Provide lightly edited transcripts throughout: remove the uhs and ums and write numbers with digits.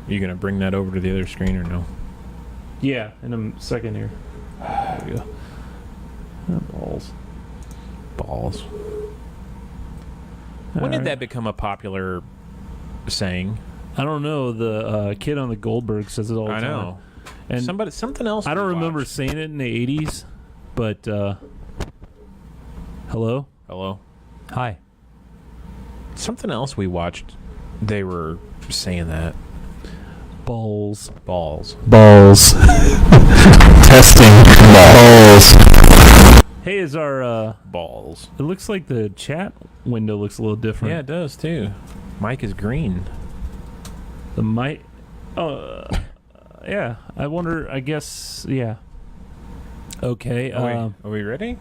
You going to bring that over to the other screen or no? Yeah, in a second here. There we go. Balls. When did that become a popular saying? I don't know. The kid on the Goldberg says it all the time. I know. And something else. I don't remember saying it in the 80s, but hello? Hello? Hi. Something else we watched, they were saying that. Balls. Testing balls. Hey, is our Balls. it looks like the chat window looks a little different. Yeah, it does too. Mike is green. The mic. Yeah. I wonder. I guess. Yeah. Okay. Are we ready?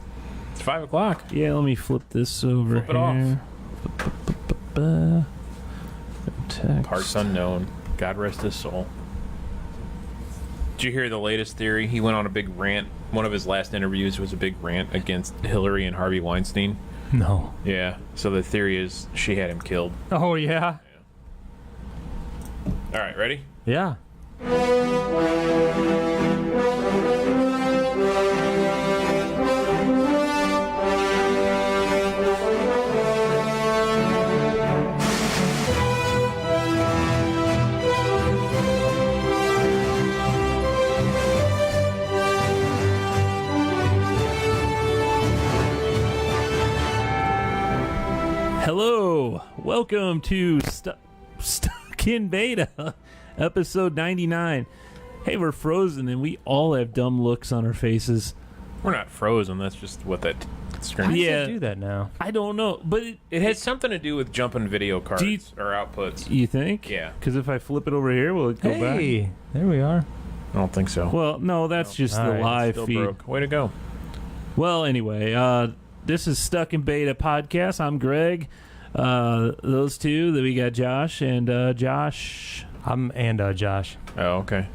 It's 5 o'clock. Yeah. Let me flip this over. Flip it off. Text. Parts unknown. God rest his soul. Did you hear the latest theory? He went on a big rant. One of his last interviews was a big rant against Hillary and Harvey Weinstein. No. Yeah. So the theory is she had him killed. Oh, yeah? All right, ready? Yeah. Hello. Welcome to Stuck in Beta, episode 99. Hey, we're frozen and we all have dumb looks on our faces. We're not frozen. That's just what that screen. How does Yeah. it do that now? I don't know, but It has something to do with jumping video cards Do you- or outputs. you think? Yeah. Because if I flip it over here, will it go back? Hey, there we are. I don't think so. Well, no, that's just All the right, live Still feed. broke. Way to go. Well, anyway, this is Stuck in Beta podcast. I'm Greg. Those two that we got Josh and Josh. I'm Josh. Oh, okay.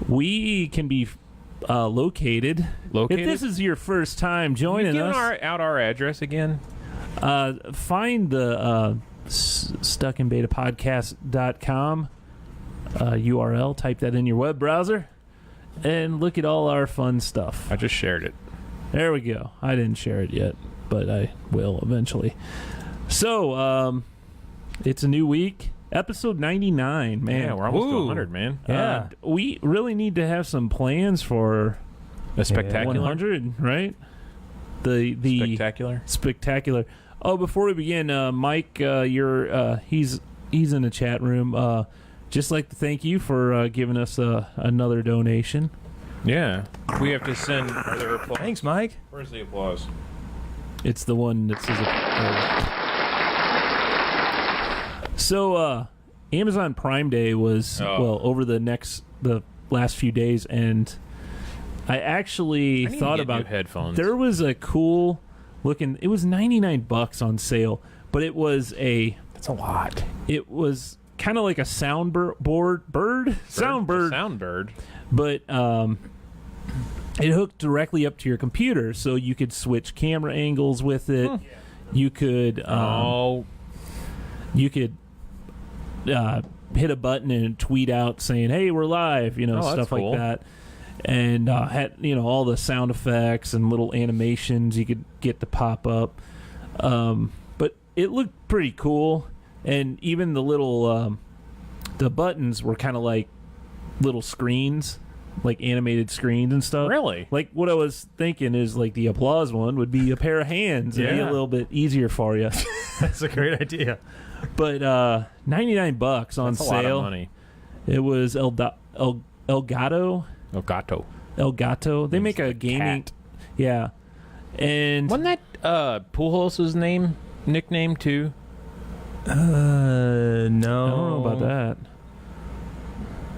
We can be located. Located? If this is your first time joining us, out our address again? find the stuckinbetapodcast.com URL. Type that in your web browser and look at all our fun stuff. I just shared it. There we go. I didn't share it yet, but I will eventually. So, it's a new week. Episode 99, man. Yeah, we're almost to Woo. 100, man. Yeah. We really need to have some plans for A spectacular. 100, right? The Spectacular. spectacular. Oh, before we begin, Mike, you're he's in the chat room. Just like to thank you for giving us another donation. Yeah. We have to send. Are there applause? Thanks, Mike. Where's the applause? It's the one that says. So, Amazon Prime Day was over the last few days, and I actually I need to thought get about new headphones. There was a cool looking. It was $99 on sale, but it was That's a lot. It was kind of like a soundboard, Soundbird. but it hooked directly up to your computer, so you could switch camera angles with it. You could you could hit a button and tweet out saying, "Hey, we're live," that's stuff cool. like that. And had all the sound effects and little animations you could get to pop up. But it looked pretty cool, and even the little the buttons were kind of like little screens, like animated screens and stuff. Really? Like what I was thinking is like the applause one would be a pair of hands. It'd be a Yeah. little bit easier for you. That's a great idea. But $99 on That's a sale. lot of money. It was Elgato. Elgato. Elgato. They make a like gaming. cat. Yeah. And Wasn't that Pujols' nickname too? No. I don't know about that.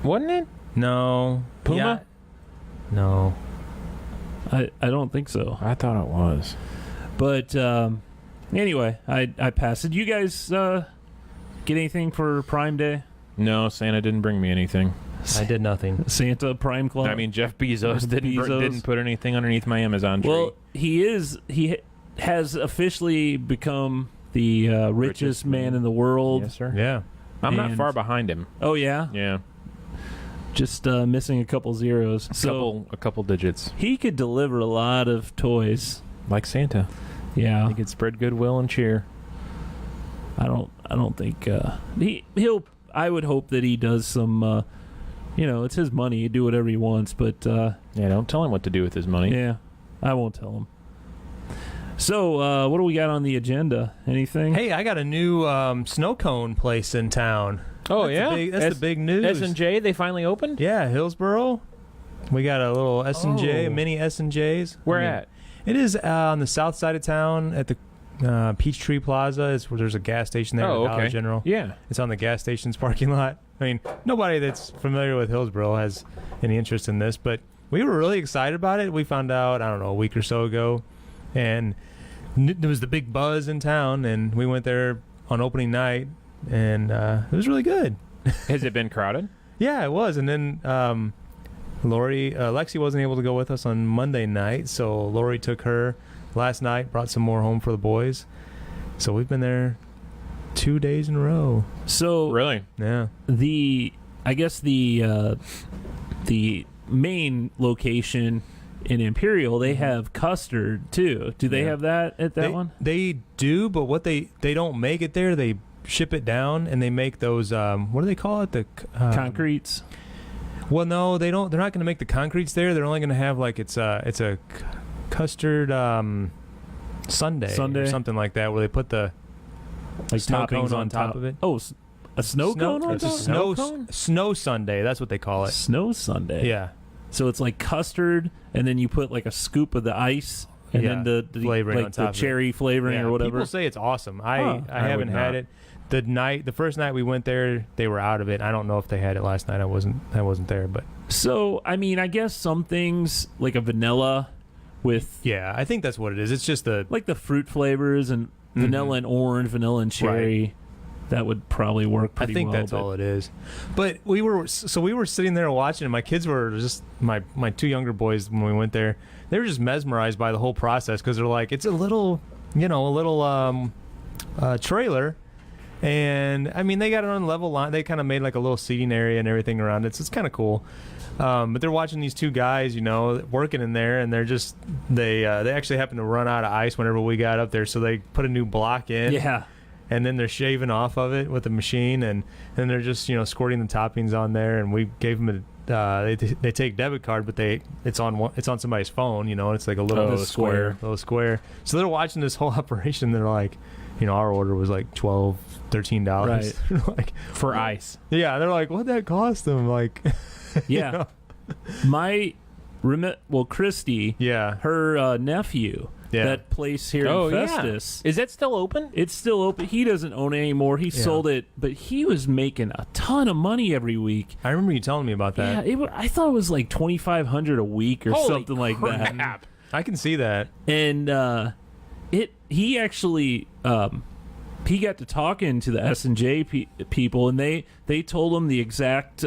Wasn't it? No. Puma? Yeah. No. I don't think so. I thought it was. But anyway, I passed. Did you guys get anything for Prime Day? No, Santa didn't bring me anything. I did nothing. Santa Prime Club? I mean, Jeff Bezos Bezos. didn't put anything underneath my Amazon tree. Well, he has officially become the richest man in the world. Yes, sir. Yeah. I'm not And- far behind him. Oh yeah, Yeah, just missing a couple zeros. a couple digits, He could deliver a lot of toys. like Santa. Yeah, He could spread goodwill and cheer. I don't think he'll. I would hope that he does some. It's his money. He do whatever he wants, but Yeah, don't tell him what to do with his money. yeah, I won't tell him. So, what do we got on the agenda? Anything? Hey, I got a new Sno-Cone place in town. Oh, That's the big news. S&J, they finally opened? Yeah, Hillsboro. We got a little S&J, Oh. mini S&Js. Where at? It is on the south side of town at the Peachtree Plaza. It's where there's a gas station there, Oh, at Dollar okay. General. Yeah. It's on the gas station's parking lot. I mean, nobody that's familiar with Hillsboro has any interest in this, but we were really excited about it. We found out, I don't know, a week or so ago, and there was the big buzz in town, and we went there on opening night, and it was really good. Has it been crowded? Yeah, it was. And then Lexi wasn't able to go with us on Monday night, so Lori took her last night, brought some more home for the boys. So we've been there 2 days in a row. So Really? Yeah. I guess the main location in Imperial, they have custard too. Do they Yeah. have that at that one? They do, but what they don't make it there. They ship it down, and they make those. What do they call it? The Concretes. Well, no, they don't. They're not going to make the concretes there. They're only going to have like it's a custard sundae Sundae? or something like that, where they put the Like snow toppings cones on top of it. Oh, a snow cone on It's a top? snow sundae. That's what they call it. Snow sundae. Yeah. So it's like custard, and then you put like a scoop of the ice, and Yeah, then the flavoring like on top the of it. cherry flavoring Yeah, or whatever. People say it's awesome. Huh. I I haven't would had not. it. The first night we went there, they were out of it. I don't know if they had it last night. I wasn't there, but So I mean, I guess some things like a vanilla with yeah, I think that's what it is. It's just the like the fruit flavors and vanilla and orange, vanilla and cherry. That would probably work pretty I think well. that's all it is. But we were sitting there watching, and my kids were just my two younger boys when we went there. They were just mesmerized by the whole process because they're like, it's a little trailer, and I mean they got it on level line. They kind of made like a little seating area and everything around it, so it's kind of cool. But they're watching these two guys, working in there, and they're just they actually happened to run out of ice whenever we got up there, so they put a new block in. Yeah. And then they're shaving off of it with the machine, and then they're just squirting the toppings on there. And we gave them they take debit card, but it's on somebody's phone, and it's like a little square. little square. So they're watching this whole operation. They're like, our order was like $12-13. Right. Like For ice. yeah, they're like, what'd that cost them? Like Yeah. Christy, yeah, her nephew, Yeah. that place here in Festus. Is that still open? It's still open. He doesn't own it anymore. He sold it, but he was making a ton of money every week. I remember you telling me about that. Yeah, I thought it was like $2,500 a week or Holy something like that. crap. I can see that. And he actually he got to talking to the S&J people, and they told him the exact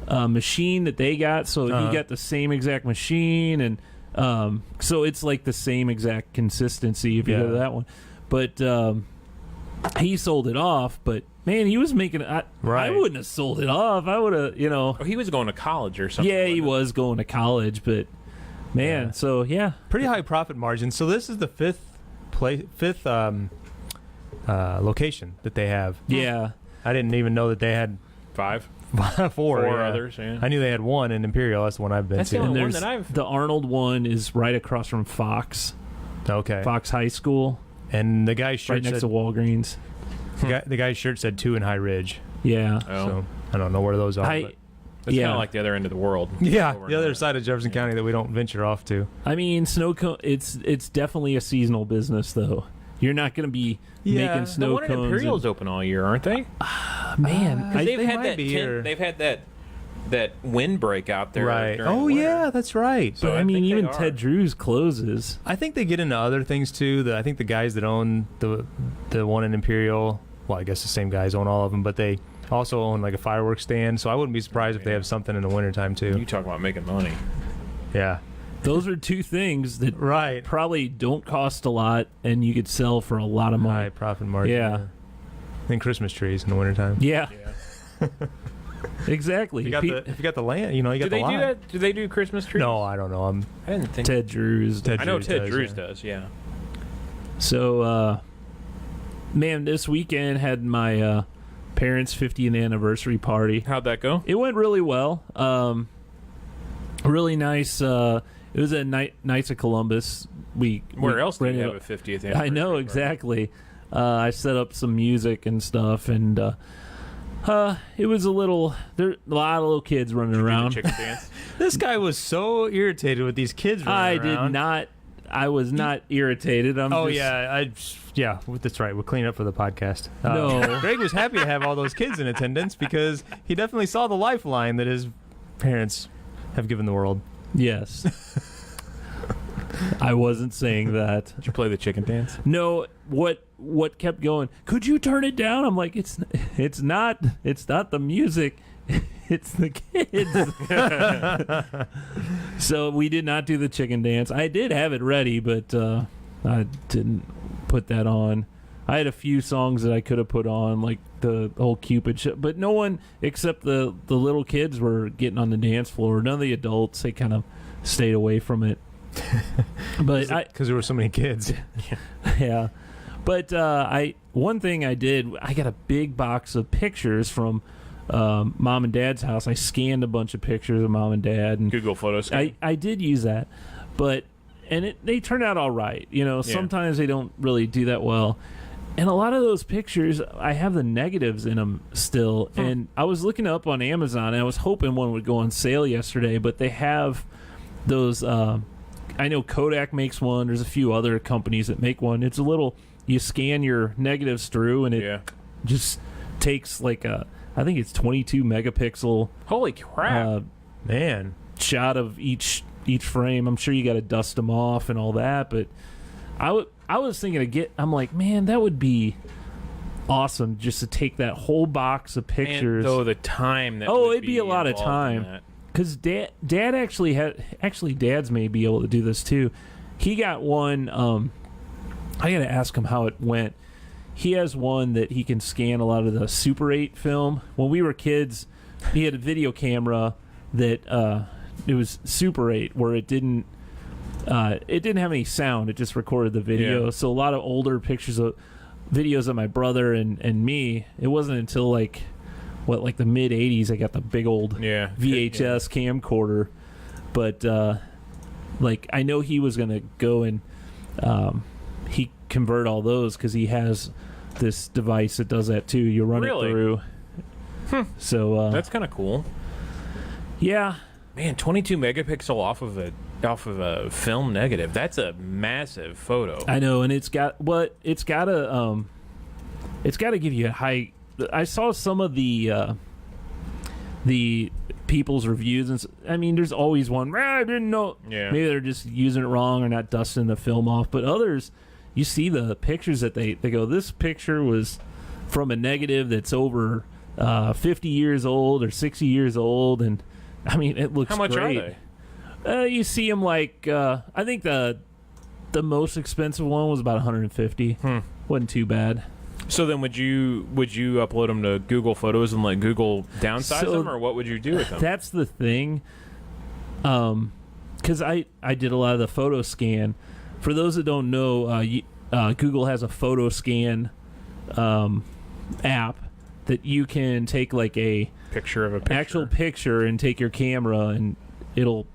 machine that they got, so he got the same exact machine, and so it's like the same exact consistency if you go to that one. But he sold it off, but man, he was making I wouldn't have sold it off. I would have, Oh, he was going to college or something. yeah, he was going to college, but man, Yeah. so yeah. Pretty high profit margin. So this is the fifth location that they have. Yeah. I didn't even know that they had Four four yeah. others, yeah. I knew they had one in Imperial. That's the one I've been That's to. the only And one there's that the Arnold one is right across from Fox Okay. High School, And the guy's shirt right next said, to Walgreens. the guy's shirt said 2 in High Ridge. Yeah. Oh. So I don't know where those are. I but- It's yeah. kind of like the other end of the world. yeah, Over the other there. side of Jefferson County that we don't venture off to. I mean, Sno-Cone. It's definitely a seasonal business, though. You're not going to be Yeah. making The The snow one in cones. Imperial's open all year, aren't they? Man, They've they had might that. be here. They've had that windbreak out there. Right. during Oh, the winter. yeah, that's right. So but I I mean, think they even are. Ted Drew's closes. I think they get into other things too. I think the guys that own the one in Imperial, well, I guess the same guys own all of them, but they also own like a fireworks stand. So I wouldn't be surprised if they have something in the wintertime too. You talk about making money. Yeah. Those are two things that Right. probably don't cost a lot, and you could sell for a lot of money. High profit margin. Yeah. than Christmas trees in the wintertime. Yeah. Exactly. If you got the land, you got Do the they lot. do that? Do they do Christmas trees? No, I don't know. I didn't think. Ted Drews. Ted I know Drews Ted does, Drews yeah. does. Yeah. So, man, this weekend had my parents' 50th anniversary party. How'd that go? It went really well. Really nice. It was at Knights of Columbus. Where else do you rented have a 50th anniversary? I know, party? exactly. I set up some music and stuff, and it was a lot of little kids running Did you do the around. chicken dance. This guy was so irritated with these kids I running around. did not. I was not irritated. Yeah, that's right. We'll clean up for the podcast. No. Greg was happy to have all those kids in attendance because he definitely saw the lifeline that his parents have given the world. Yes. I wasn't saying that. Did you play the chicken dance? No, what kept going? Could you turn it down? I'm like, it's not the music, it's the kids. So we did not do the chicken dance. I did have it ready, but I didn't put that on. I had a few songs that I could have put on, like the whole Cupid show, but no one except the little kids were getting on the dance floor. None of the adults, they kind of stayed away from it. But because there were so many kids. yeah. But one thing I did, I got a big box of pictures from Mom and Dad's house. I scanned a bunch of pictures of Mom and Dad, and Google Photos. I did use that, but they turned out all right. Sometimes they don't really do that well. And a lot of those pictures, I have the negatives in them still. And I was looking up on Amazon, and I was hoping one would go on sale yesterday, but they have those. I know Kodak makes one. There's a few other companies that make one. It's a little. You scan your negatives through, and it just takes I think it's 22 megapixel. Holy crap, man! Shot of each frame. I'm sure you got to dust them off and all that, but I was thinking I'm like, man, that would be awesome just to take that whole box of pictures. And though the time that it'd be a lot of time. Because Dad Dad's may be able to do this too. He got one. I got to ask him how it went. He has one that he can scan a lot of the Super 8 film. When we were kids, he had a video camera that it was Super 8, where it didn't have any sound. It just recorded the video. Yeah. So a lot of older videos of my brother and me. It wasn't until the mid 80s I got the big old VHS camcorder. But I know he was gonna go and he convert all those because he has this device that does that too. You run it through. So that's kind of cool. Yeah, man, 22 megapixel off of a film negative. That's a massive photo. I know, and it's got to give you a high. I saw some of the people's reviews, and I mean, there's always one. I didn't know. Yeah. Maybe they're just using it wrong or not dusting the film off. But others, you see the pictures that they go, this picture was from a negative that's over 50 years old or 60 years old, and I mean, it looks. How much great. are they? You see them I think the most expensive one was about 150. Wasn't too bad. So then, would you upload them to Google Photos and let Google downsize them, or what would you do with them? That's the thing. Because I did a lot of the photo scan. For those that don't know, Google has a photo scan app that you can take a picture of a picture. actual picture and take your camera, and it'll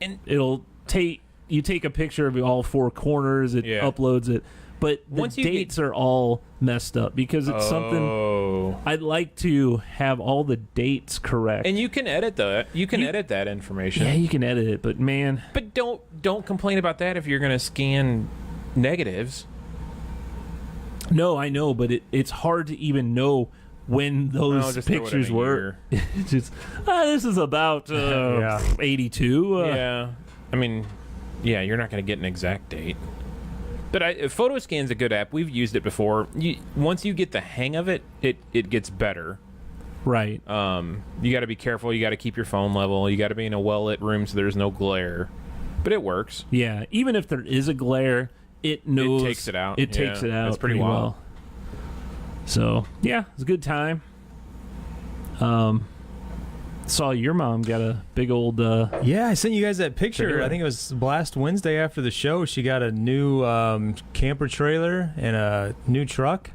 take a picture of all four corners. It uploads it. But the dates are all messed up because it's something I'd like to have all the dates correct. And you can edit that. You can edit that information. Yeah, you can edit it, but man. But don't complain about that if you're going to scan negatives. No, I know, but it's hard to even know when those pictures were. It's just this is about 82. Yeah, I mean, you're not going to get an exact date. But PhotoScan's a good app. We've used it before. Once you get the hang of it, it gets better. Right. You got to be careful. You got to keep your phone level. You got to be in a well-lit room so there's no glare. But it works. Yeah. Even if there is a glare, it knows. It takes it out. It takes it out. It's pretty wild. Well. So yeah, it was a good time. Saw your mom got a big old Yeah, I sent you guys that picture. Trailer. I think it was last Wednesday after the show. She got a new camper trailer and a new truck.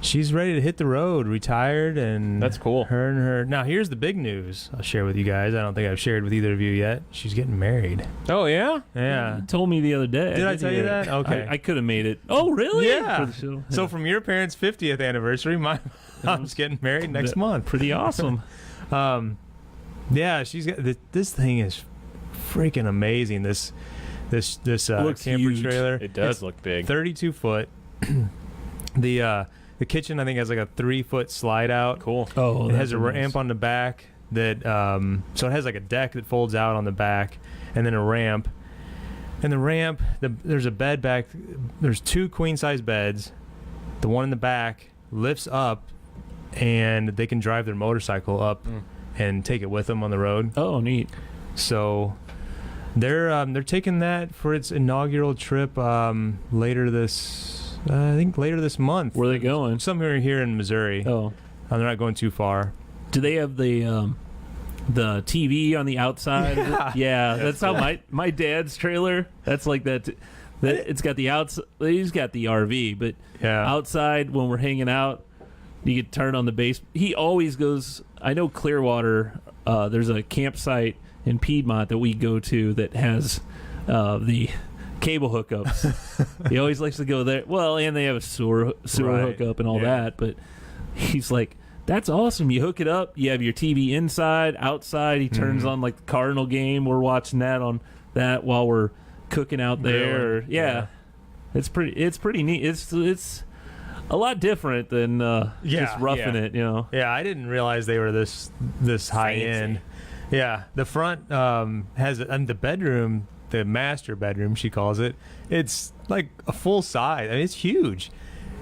She's ready to hit the road, retired, and That's cool. Her. Now, here's the big news I'll share with you guys. I don't think I've shared with either of you yet. She's getting married. Oh yeah. Yeah. You told me the other day. Did I tell you that? Okay. I could have made it. Oh, really? Yeah. For the show? So from your parents' 50th anniversary, my mom's getting married next month. Pretty awesome. Yeah, she's got this thing is freaking amazing. This Looks camper huge. trailer. It does It's look big. 32 foot. The kitchen I think has like a 3-foot slide out. Cool. Oh, It has a that's ramp on the back that so it has like a deck that folds out on the back, and then a ramp. And the ramp, there's a bed back. There's 2 queen size beds. The one in the back lifts up, and they can drive their motorcycle up and take it with them on the road. Oh, neat. So they're taking that for its inaugural trip later this month. Where are they going? Somewhere here in Missouri. Oh, They're not going too far. do they have the TV on the outside? Of it? Yeah, that's how my dad's trailer. That's like that. It's got the outside. He's got the RV, but Yeah. outside when we're hanging out, you can turn on the base. He always goes. I know Clearwater. There's a campsite in Piedmont that we go to that has the cable hookups. He always likes to go there. Well, and they have a sewer Right. hookup and all that. But he's like, that's awesome. You hook it up. You have your TV inside, outside. He turns on like the Cardinal game. We're watching that on that while we're cooking out there. Grilling. Yeah. It's pretty neat. It's a lot different than just roughing it, you know. Yeah, I didn't realize they were this high Fancy. end. Yeah, the front has and the bedroom, the master bedroom she calls it. It's like a full size. I mean, it's huge.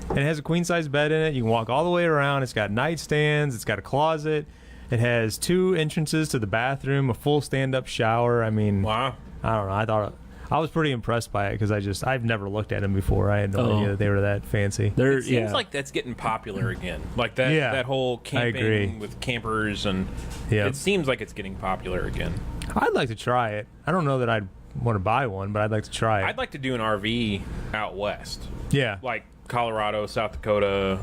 And it has a queen size bed in it. You can walk all the way around. It's got nightstands. It's got a closet. It has 2 entrances to the bathroom, a full stand up shower. I mean, Wow. I don't know. I was pretty impressed by it because I've never looked at them before. I had no idea that they were that fancy. They're It seems like that's getting popular again. Like that Yeah, that whole I agree. camping with campers, and Yeah. it seems like it's getting popular again. I'd like to try it. I don't know that I'd want to buy one, but I'd like to try it. I'd like to do an RV out west, Yeah, like Colorado, South Dakota.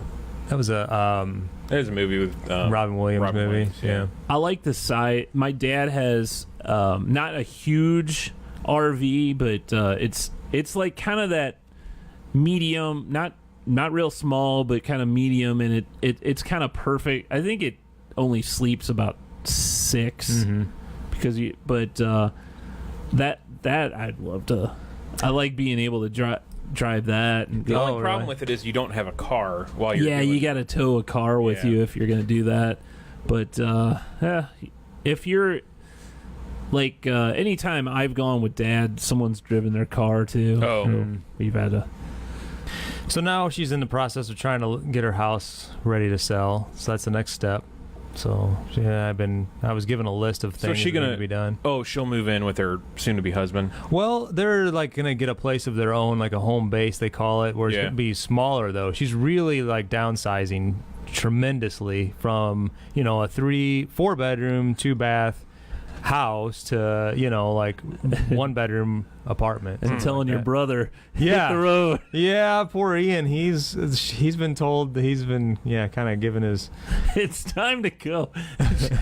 that was a There's a movie with Robin Williams Robin movie. Williams, yeah. I like the site. My dad has not a huge RV, but it's like kind of that medium, not real small, but kind of medium, and it's kind of perfect. I think it only sleeps about 6 because that I'd love to. I like being able to drive that and The go. only problem with it is you don't have a car while you're Yeah, doing you it. got to tow a car with Yeah. you if you're going to do that. But yeah, if you're like anytime I've gone with Dad, someone's driven their car too. Oh. So we've had to. So now she's in the process of trying to get her house ready to sell. So that's the next step. So yeah, I was given a list of So things she that need gonna to be done. Oh, she'll move in with her soon-to-be husband. Well, they're like gonna get a place of their own, like a home base they call it, where it's Yeah. gonna be smaller though. She's really like downsizing tremendously from a 4 bedroom 2 bath house to like 1 bedroom apartment. And telling your brother, Yeah. hit the road. Yeah, poor Ian. He's been told that he's been kind of given his It's time to go.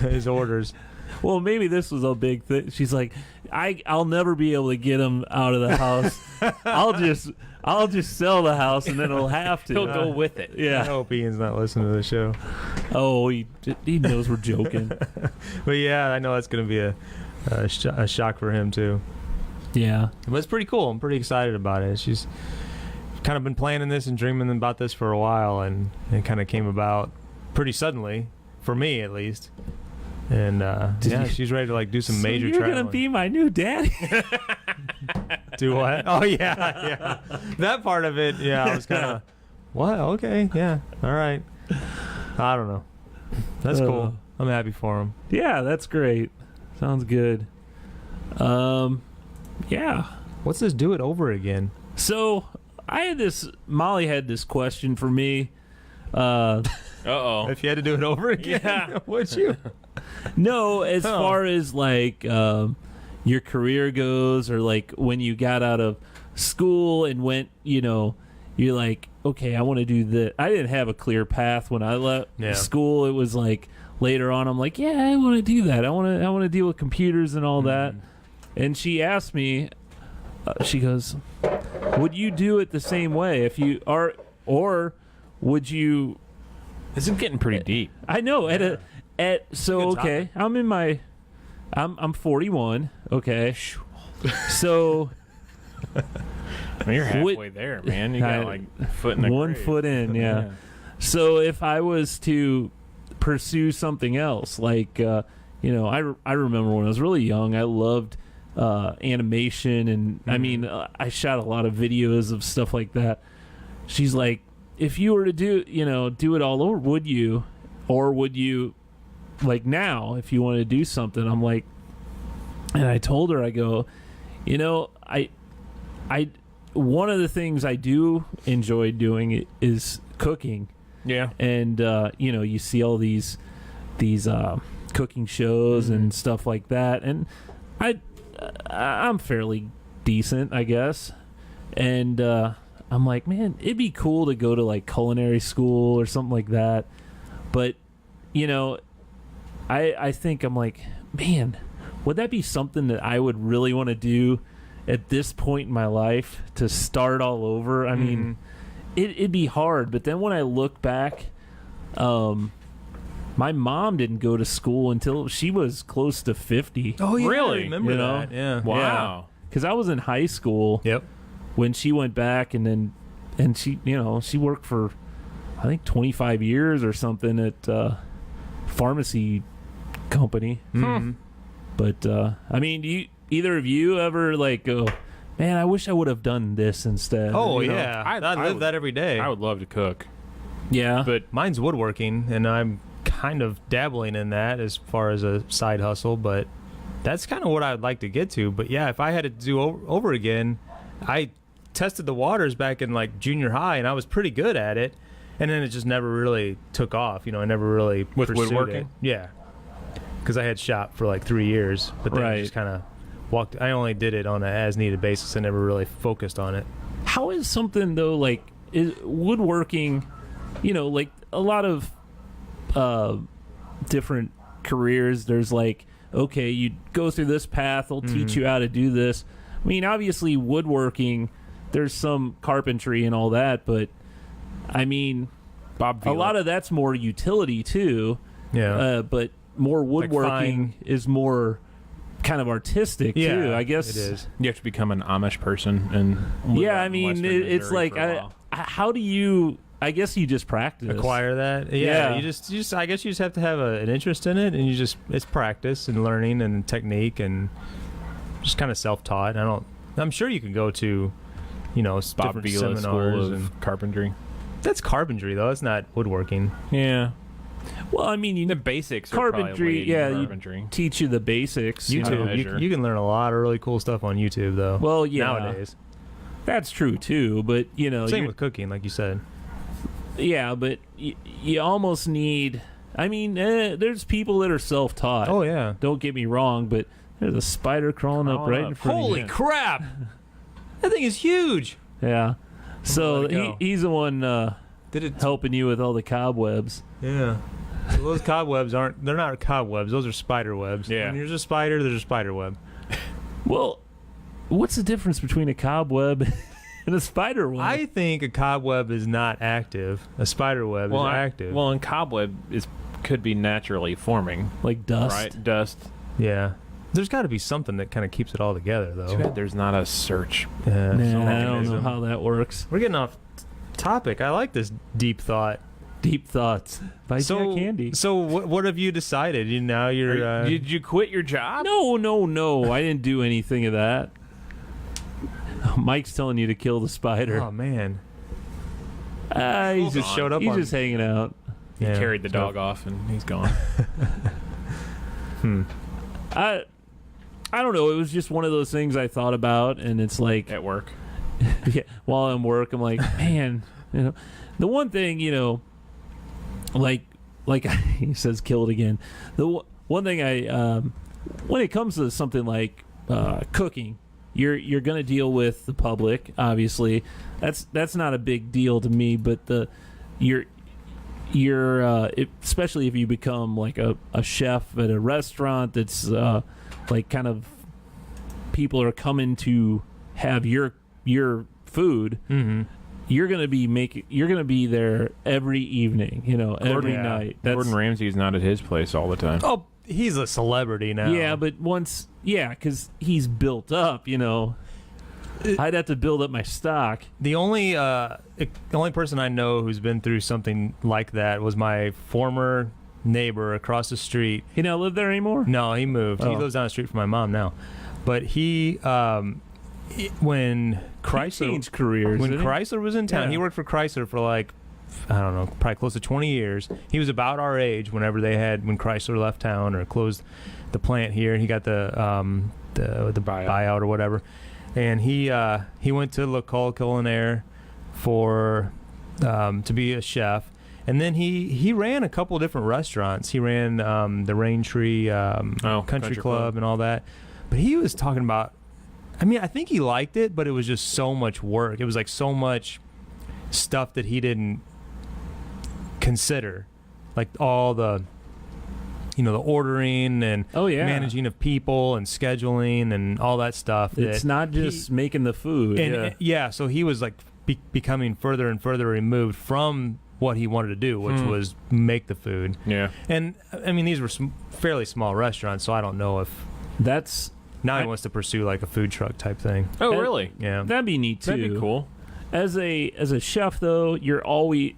his orders. Well, maybe this was a big thing. She's like, I'll never be able to get him out of the house. I'll just sell the house and then he'll have to. He'll go with it. I Yeah. hope Ian's not listening to the show. Oh, he knows we're joking. But yeah, I know that's going to be a shock for him too. Yeah. But it's pretty cool. I'm pretty excited about it. She's kind of been planning this and dreaming about this for a while, and it kind of came about pretty suddenly, for me at least. And she's ready to do some major you're traveling. gonna be my new daddy. Do what? Oh yeah. That part of it, I was kind of, what? Okay, yeah, all right. I don't know. That's cool. I'm happy for him. Yeah, that's great. Sounds good. Yeah. What's this do it over again? So Molly had this question for me. Uh-oh. If you had to do it over again, Yeah. would you? No, as far as like your career goes, or like when you got out of school and went, you're like, okay, I want to do this. I didn't have a clear path when I left school. It was like later on, I'm like, yeah, I want to do that. I want to deal with computers and all that. And she asked me, she goes, would you do it the same way if you are, or would you? This is getting pretty deep. I know. So Good okay, I'm 41. Okay, so I mean, you're halfway there, man. You got like a foot in the one grave. foot in, yeah. So if I was to pursue something else, like I remember when I was really young, I loved animation, and I mean, I shot a lot of videos of stuff like that. She's like, if you were to do it all over, would you, or would you, like now, if you want to do something? I'm like, and I told her, I go, I one of the things I do enjoy doing is cooking. Yeah. And you see all these cooking shows and stuff like that, and I'm fairly decent, I guess. And I'm like, man, it'd be cool to go to like culinary school or something like that. But I think, I'm like, man, would that be something that I would really want to do at this point in my life, to start all over? I mean, it'd be hard. But then when I look back, my mom didn't go to school until she was close to 50. Oh, yeah. Really? I remember that. Yeah. Wow. Because I was in high school Yep. when she went back, and she, she worked for, I think, 25 years or something at pharmacy company. But I mean, do either of you ever like go, man, I wish I would have done this instead? Oh, You know? yeah. I live would- that every day. I would love to cook, Yeah. but Mine's woodworking, and I'm kind of dabbling in that as far as a side hustle, but that's kind of what I'd like to get to. But yeah, if I had to do over again, I tested the waters back in like junior high, and I was pretty good at it, and then it just never really took off. I never really With pursued woodworking? it. Yeah, because I had shop for like 3 years, but then I Right. just kind of walked. I only did it on an as-needed basis. I never really focused on it. How is something though, like, is woodworking, like a lot of different careers, there's like, okay, you go through this path, they'll teach you how to do this. I mean, obviously woodworking, there's some carpentry and all that, but I mean, Bob a lot of that's more utility too. Yeah. But more woodworking is more kind of artistic too, I guess. it is. you have to become an Amish person and live Yeah, out I in mean, Western it's Missouri like, for a while. how do you? I guess you just practice. Acquire that. Yeah. You just I guess you just have to have an interest in it, and it's practice and learning and technique, and just kind of self-taught. I'm sure you can go to Bob different Vila seminars, School and of Carpentry. that's carpentry though. It's not woodworking. Yeah, Well, I mean, the basics. Carpentry, are yeah, probably you- carpentry. teach you the basics. you know. YouTube. measure. You can learn a lot of really cool stuff on YouTube though. Well, yeah, Nowadays. that's true too. But Same you're- with cooking, like you said. yeah, but you almost need. I mean, there's people that are self-taught. Oh yeah. Don't get me wrong, but there's a spider crawling up right in front of you. crap! That thing is huge. Yeah. So let it go. he's the one Did it? helping you with all the cobwebs. Yeah. So those cobwebs they're not cobwebs. Those are spider webs. Yeah. When there's a spider, there's a spider web. Well, what's the difference between a cobweb and a spider web? I think a cobweb is not active. A spider web is active. Well, and cobweb could be naturally forming, like dust. right? Dust. yeah. There's got to be something that kind of keeps it all together, though. Too bad there's not a search. Yeah, some Nah, I don't know mechanism. how that works. We're getting off topic. I like this deep thought. Deep thoughts by Jack Candy. So what have you decided? You're. Did you quit your job? No. I didn't do anything of that. Mike's telling you to kill the spider. Oh man. He's Just showed up He's on- just hanging out. He Yeah, carried the so- dog off and he's gone. I don't know. It was just one of those things I thought about, and it's like, At work. yeah, while I'm work, I'm like, man, the one thing, like he says, kill it again. One thing when it comes to something like cooking, you're going to deal with the public. Obviously, that's not a big deal to me. But especially if you become like a chef at a restaurant that's like kind of people are coming to have your food. Mm-hmm. You're gonna be there every evening, every night. Gordon Ramsay's not at his place all the time. Oh, he's a celebrity now. Yeah, but because he's built up, I'd have to build up my stock. The only person I know who's been through something like that was my former neighbor across the street. He don't live there anymore? No, he moved. He Oh. lives down the street from my mom now. But when Chrysler changed careers. when didn't he? Chrysler was in town, Yeah. he worked for Chrysler for like, I don't know, probably close to 20 years. He was about our age when Chrysler left town or closed the plant here. He got the buyout or whatever. And he went to L'École Culinaire for to be a chef. And then he ran a couple different restaurants. He ran the Raintree Country Club and all that. But he was talking about, I think he liked it, but it was just so much work. It was like so much stuff that he didn't consider, like all the the ordering and managing of people and scheduling and all that stuff. It's not just making the food. And so he was like becoming further and further removed from what he wanted to do, which was make the food. Yeah. And these were fairly small restaurants, so I don't know if That's now he wants to pursue like a food truck type thing. Oh, really? Yeah. that'd be neat too. That'd be cool. As a chef though, you're always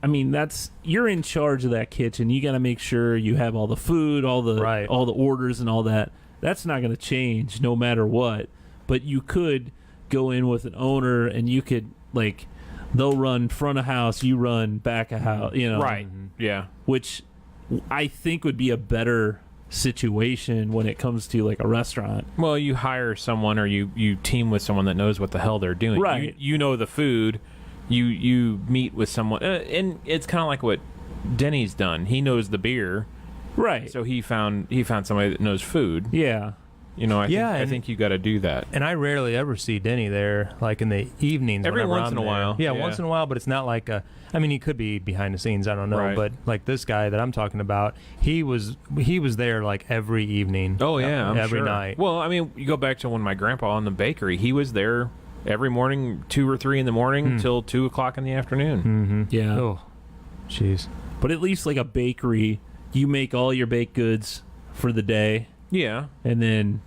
you're in charge of that kitchen. You got to make sure you have all the food, all the orders and all that. That's not going to change no matter what. But you could go in with an owner and you could they'll run front of house, you run back of house, Right. Yeah. which I think would be a better situation when it comes to like a restaurant. Well, you hire someone or you team with someone that knows what the hell they're doing. Right. You know the food. You meet with someone, and it's kind of like what Denny's done. He knows the beer, Right. so he found somebody that knows food. Yeah. I think you got to do that. And I rarely ever see Denny there, like in the evenings. Every whenever once I'm in a there. while. Yeah, Yeah. once in a while, but it's not like a. He could be behind the scenes. I don't know, Right. but like this guy that I'm talking about, he was there like every evening. Oh yeah, I'm every sure. night. Well, you go back to when my grandpa owned the bakery. He was there every morning, 2 or 3 in the morning till 2 o'clock in the afternoon. Mm-hmm. Yeah. Oh, jeez. But at least like a bakery, you make all your baked goods for the day, Yeah, and then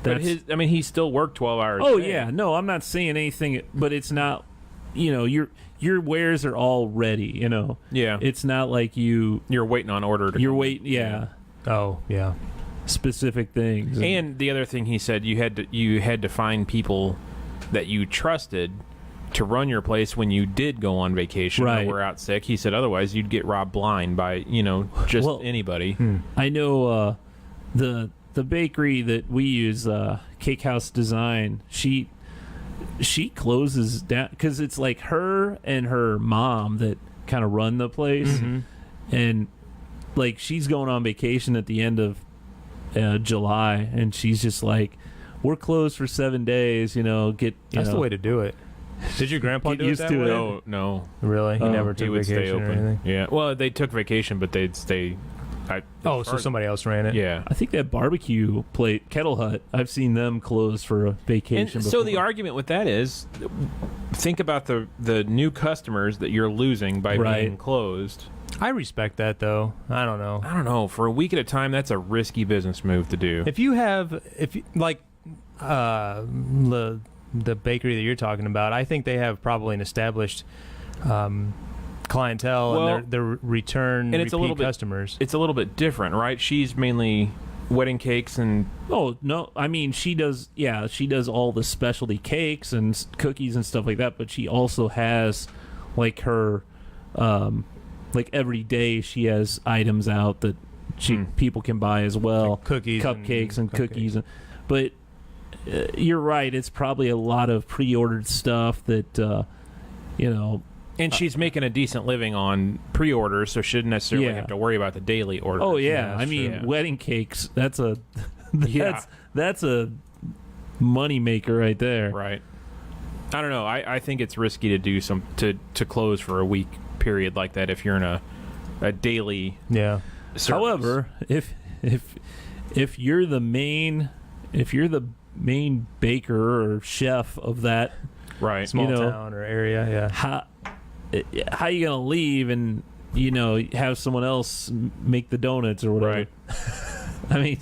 but he still worked 12 hours. Oh a day. yeah, no, I'm not saying anything, but it's not. Your wares are all ready. Yeah, It's not like you're waiting on order to. come. waiting. Yeah, Oh, yeah. specific things. And the other thing he said, you had to find people that you trusted to run your place when you did go on vacation Right. or were out sick. He said otherwise you'd get robbed blind by just Well, anybody. I know the bakery that we use, Cake House Design. She closes down because it's like her and her mom that kind of run the place, and like she's going on vacation at the end of July, and she's just like, "We're closed for 7 days." That's the way to do it. Did your grandpa Get do it used that to way? it. No. Really? He Oh. never He took would stay vacation or open. anything? Yeah. Well, they took vacation, but they'd stay. Oh, so somebody else ran it? Yeah. I think that barbecue plate, Kettle Hut, I've seen them close for a vacation. And so the before. argument with that is, think about the new customers that you're losing by Right. being closed. I respect that, though. I don't know. I don't know. For a week at a time, that's a risky business move to do. If you like the bakery that you're talking about, I think they have probably an established clientele Well, and their return and it's a repeat little bit- customers. It's a little bit different, right? She's mainly wedding cakes and Oh no! I mean, she does. Yeah, she does all the specialty cakes and cookies and stuff like that. But she also has, like her, like every day she has items out that people can buy as well, Like cookies, cupcakes, and cookies. But you're right. It's probably a lot of pre-ordered stuff that And she's making a decent living on pre-orders, so shouldn't necessarily Yeah. have to worry about the daily orders. Oh yeah, I that's mean true. wedding cakes. That's a Yeah. that's a money maker right there. Right. I don't know. I think it's risky to do to close for a week period like that if you're in a daily Yeah. service. However, if you're the main baker or chef of that, right. Small know, town or area, yeah. how you gonna leave and have someone else make the donuts or whatever? Right. I mean,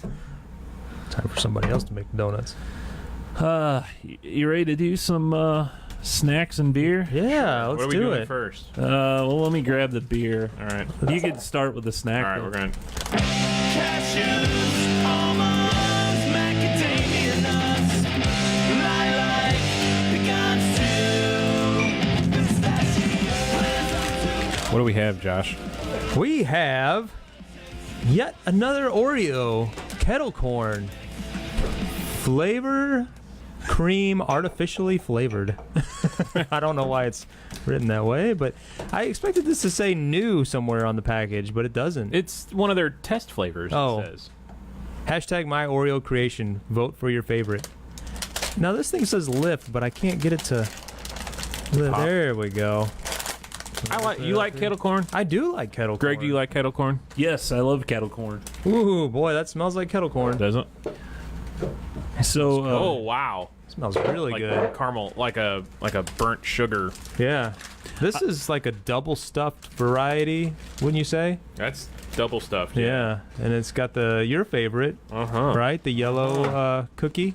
Time for somebody else to make the donuts. you ready to do some snacks and beer? Yeah, What let's are we do doing it. first? Well, let me grab the beer. All right. You could start with the snack. All right, though. we're going. Cashews, almonds, macadamia nuts, lilac, pecans too, pistachio. What do we have, Josh? We have yet another Oreo kettle corn flavor cream artificially flavored. I don't know why it's written that way, but I expected this to say new somewhere on the package, but it doesn't. It's one of their test flavors. Oh. It says. Hashtag my Oreo creation. Vote for your favorite. Now this thing says lift, but I can't get it to lift. Pop. There we go. You like kettle corn? I do like kettle corn. Greg, do you like kettle corn? Yes, I love kettle corn. Ooh, boy, that smells like kettle corn. Doesn't? So, Oh wow! Smells really Like good. caramel, like a burnt sugar. Yeah. This is like a double stuffed variety, wouldn't you say? That's double stuffed. Yeah. And it's got your favorite, Uh huh. right? The yellow cookie.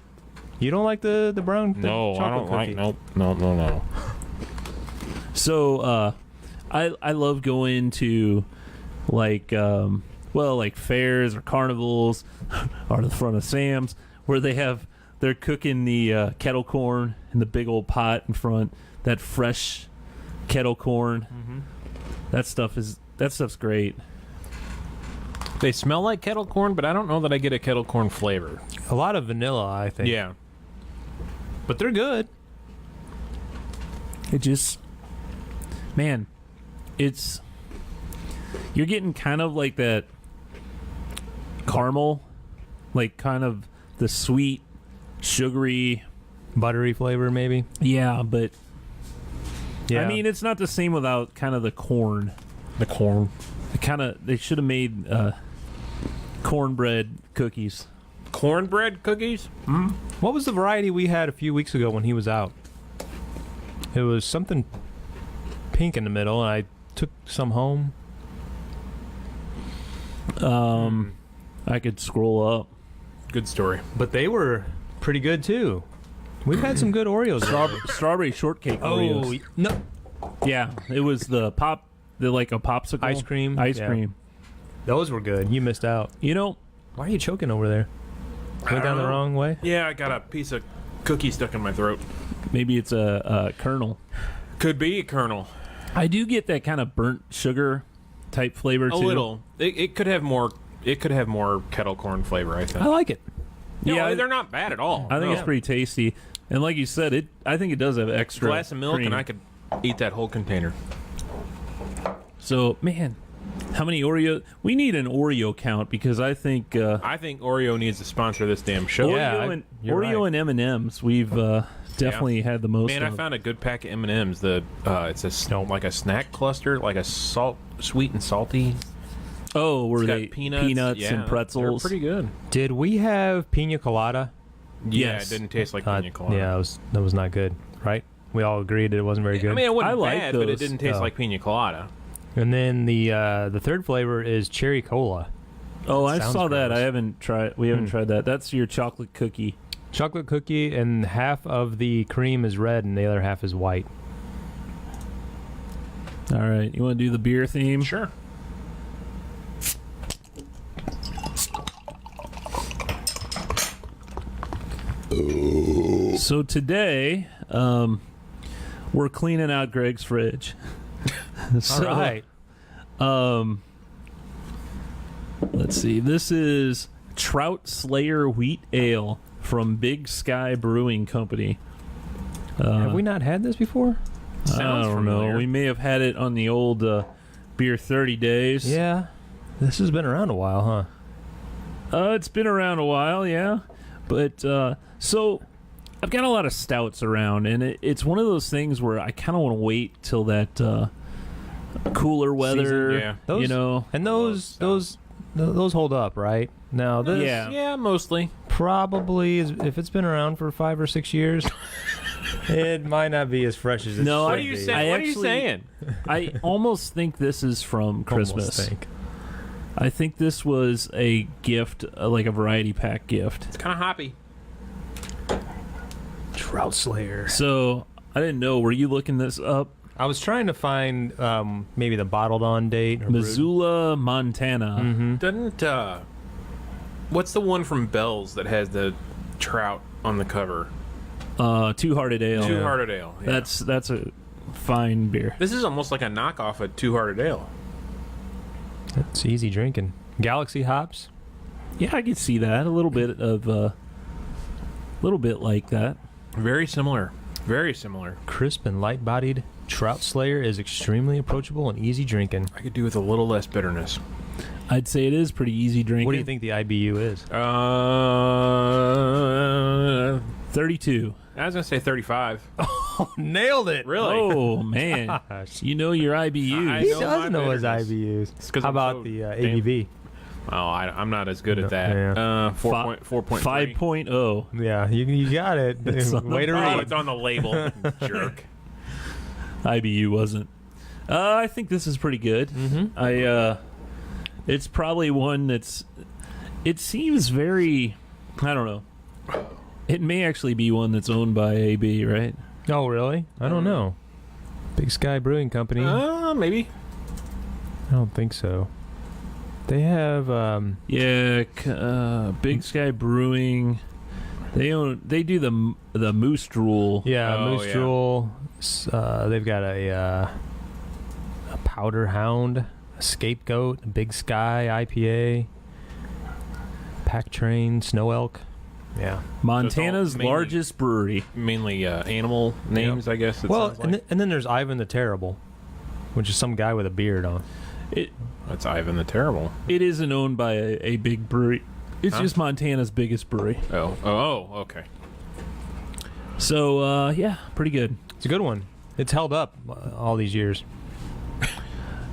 You don't like the brown the No, I chocolate don't like. cookie? No. So I love going to like fairs or carnivals or the front of Sam's where they're cooking the kettle corn in the big old pot in front. That fresh kettle corn. Mm-hmm. That stuff's great. They smell like kettle corn, but I don't know that I get a kettle corn flavor. A lot of vanilla, I think. Yeah. But they're good. It just, man, you're getting kind of like that caramel, like kind of the sweet, sugary. Buttery flavor, maybe. Yeah, but Yeah. I mean, it's not the same without kind of the corn. The corn. They should have made cornbread cookies. Cornbread cookies? What was the variety we had a few weeks ago when he was out? It was something pink in the middle, and I took some home. I could scroll up. Good story. But they were pretty good, too. We've had some good Oreos. Strawberry shortcake Oh, Oreos. no. Yeah, it was the like a popsicle. Ice cream? Ice Yeah. cream. Those were good. You missed out. You know, Why are you choking over there? Went down the wrong way? Yeah, I got a piece of cookie stuck in my throat. maybe it's a kernel. Could be a kernel. I do get that kind of burnt sugar type flavor too. A little. It could have more. It could have more kettle corn flavor. I think. I like it. Yeah, they're not bad at all. I think No. it's pretty tasty. And like you said, I think it does have extra glass of milk, cream. and I could eat that whole container. So, man, how many Oreo? We need an Oreo count because I think I think Oreo needs to sponsor this damn show. Yeah. you're Oreo right. and M&Ms we've definitely had the most. Man, I of. found a good pack of M&Ms. It's like a snack cluster, like a sweet and salty. Oh, were It's got they peanuts, yeah, and pretzels? They're pretty good. Did we have pina colada? Yeah, Yes. it didn't taste like pina colada. Yeah, that was not good, right? We all agreed it wasn't very good. I mean, it wasn't I like bad, but it those. didn't taste Oh. like pina colada. And then the third flavor is cherry cola. Oh, I Sounds saw that. gross. I haven't tried. We haven't tried that. That's your chocolate cookie. Chocolate cookie, and half of the cream is red and the other half is white. All right, you want to do the beer theme? Sure. So today, we're cleaning out Greg's fridge. So, All right. Let's see. This is Trout Slayer Wheat Ale from Big Sky Brewing Company. Have we not had this before? I Sounds don't familiar. know. We may have had it on the old beer 30 days. Yeah. This has been around a while, huh? It's been around a while, yeah. But so I've got a lot of stouts around, and it's one of those things where I kind of want to wait till that cooler weather. Season, yeah. Those, you know. And those hold up, right? Now this Yeah. Mostly. probably is, if it's been around for 5 or 6 years, it might not be as fresh as it No, should What are you be. saying? What are you actually- saying? I almost think this is from Almost Christmas. think. I think this was a gift, like a variety pack gift. It's kind of hoppy. Trout Slayer. So I didn't know. Were you looking this up? I was trying to find maybe the bottled on date. Or Missoula, Montana. Mm-hmm. Doesn't what's the one from Bell's that has the trout on the cover? Two Hearted Ale. Two Hearted Ale. Yeah. That's a fine beer. This is almost like a knockoff of Two Hearted Ale. It's easy drinking. Galaxy hops. Yeah, I could see that. A little bit of little bit like that. Very similar. Very similar. Crisp and light-bodied. Trout Slayer is extremely approachable and easy drinking. I could do with a little less bitterness. I'd say it is pretty easy drinking. What do you think the IBU is? 32. I was gonna say 35. Nailed it. Really? Oh man, Gosh. you know your IBUs. I He know doesn't my know his bitterness. IBUs. It's 'cause How I'm about so the damn- ABV? Oh, I'm not as good at that. Yeah. 4.3. 5.0. Yeah, you got it. It's on the Way to Oh, read. it's on the label. Jerk. IBU wasn't. I think this is pretty good. Mm-hmm. It's probably one that's. It seems very. I don't know. It may actually be one that's owned by AB, right? Oh, really? I don't know. Big Sky Brewing Company. Maybe. I don't think so. They have Yeah, Big Sky Brewing. They do the Moose Drool. Moose yeah. Drool. They've got a Powder Hound, a Scapegoat, a Big Sky IPA, Pack Train, Snow Elk. Yeah. Montana's mainly- largest brewery. Mainly animal names, I guess. It Well, sounds like. and then there's Ivan the Terrible, which is some guy with a beard on. That's Ivan the Terrible. It isn't owned by a big brewery. It's Huh? just Montana's biggest brewery. Oh, okay. So yeah, pretty good. It's a good one. It's held up all these years.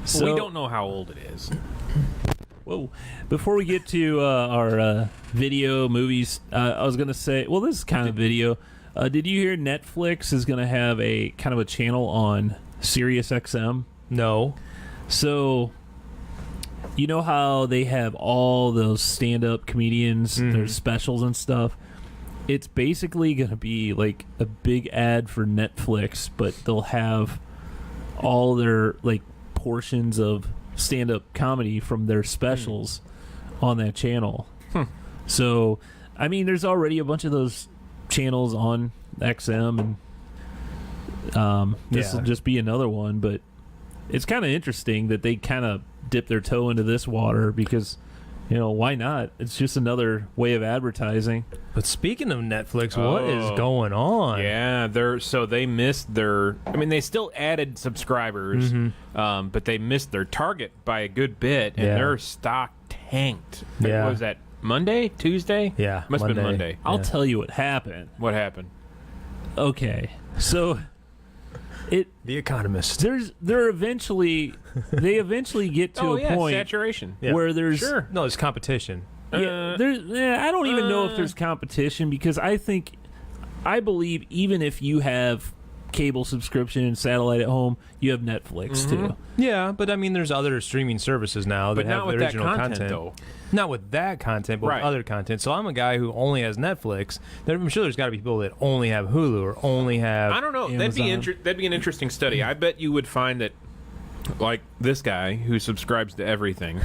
So we don't know how old it is. Whoa! Before we get to our video movies, I was gonna say, well, this is kind of video. Did you hear Netflix is gonna have a kind of a channel on Sirius XM? No. So, you know how they have all those stand-up comedians, their specials and stuff? It's basically going to be like a big ad for Netflix, but they'll have all their like portions of stand-up comedy from their specials on that channel. So, I mean, there's already a bunch of those channels on XM, and this will just be another one, but it's kind of interesting that they kind of dip their toe into this water because, you know, why not? It's just another way of advertising. But speaking of Netflix, what is going on? Yeah, they missed their. I mean, they still added subscribers, but they missed their target by a good bit, and their stock tanked. Yeah. What was that? Monday, Tuesday? Yeah, must have been Monday. I'll tell you what happened. What happened? Okay, so The Economist. they eventually get to a point saturation. Yeah. where there's Sure. No, it's competition. I don't even know if there's competition because I believe even if you have cable subscription and satellite at home, you have Netflix too. Yeah, but I mean, there's other streaming services now that But have not with that original content, though. Not with that content, but Right. with other content. So I'm a guy who only has Netflix. I'm sure there's got to be people that only have Hulu or only have. I don't know. Amazon. That'd be an interesting study. I bet you would find that, like this guy who subscribes to everything,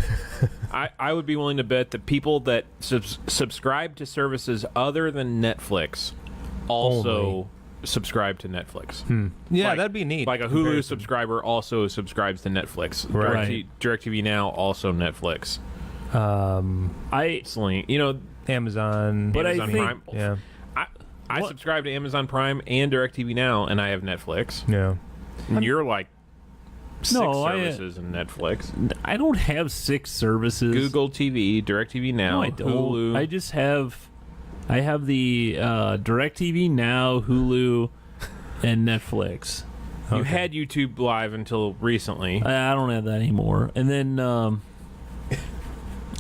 I would be willing to bet that people that subscribe to services other than Netflix also Only. subscribe to Netflix. Yeah, Like- that'd be neat. Like a Hulu comparison. subscriber also subscribes to Netflix. Right. DirecTV Now also Netflix. I Sling, you know, Amazon. But I Amazon think- Prime. Yeah. I subscribe to Amazon Prime and DirecTV Now, and I have Netflix. Yeah. And you're like 6 No, services in Netflix. I don't have 6 services. Google TV, DirecTV Now, No, I don't. Hulu. I just have. I have the DirecTV Now, Hulu, and Netflix. You had YouTube Live until recently. I don't have that anymore. And then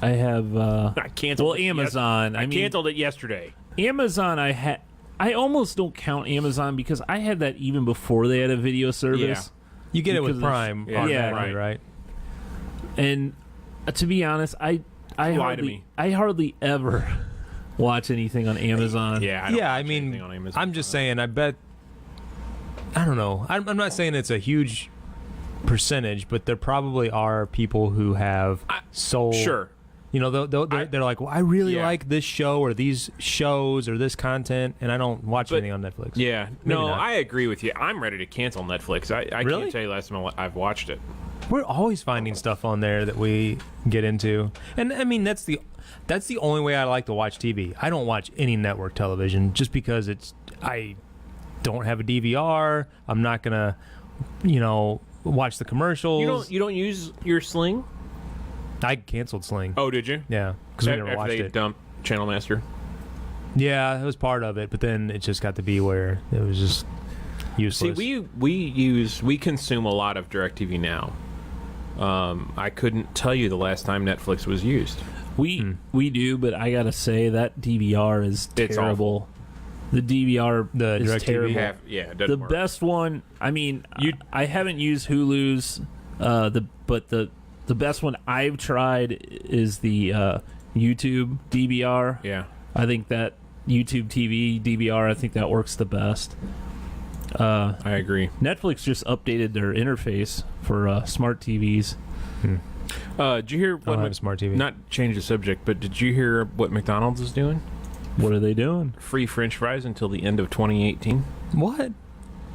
I have I canceled it Amazon. I canceled it yesterday. Amazon. I almost don't count Amazon because I had that even before they had a video service. You get it with Because of- Prime, Yeah, automatically, right. right? And to be honest, I Lie to me. hardly ever watch anything on Amazon. Yeah, I don't Yeah, I watch mean, anything on Amazon. I'm just saying. I bet. I don't know. I'm not saying it's a huge percentage, but there probably are people who have sold. Sure. You know, they're like, well, I really Yeah. like this show or these shows or this content, and I don't watch But- anything on Netflix. Yeah, Maybe no, not. I agree with you. I'm ready to cancel Netflix. I Really? can't tell you last time I've watched it. We're always finding stuff on there that we get into, and I mean that's the only way I like to watch TV. I don't watch any network television just because I don't have a DVR. I'm not gonna, watch the commercials. You don't use your Sling? I canceled Sling. Oh, did you? Yeah, because we never After watched they it. dumped Channel Master. Yeah, it was part of it, but then it just got to be where it was just See, useless. we consume a lot of DirecTV Now. I couldn't tell you the last time Netflix was used. We do, but I gotta say that DVR is It's terrible. The DVR The is DirecTV? terrible. It doesn't The work. best one, I mean, I haven't used Hulu's, but the best one I've tried is the YouTube DVR. Yeah. I think that YouTube TV DVR, I think that works the best. I agree. Netflix just updated their interface for smart TVs. Did you hear I what? don't have a smart TV. Not change the subject, but did you hear what McDonald's is doing? What are they doing? Free French fries until the end of 2018. What?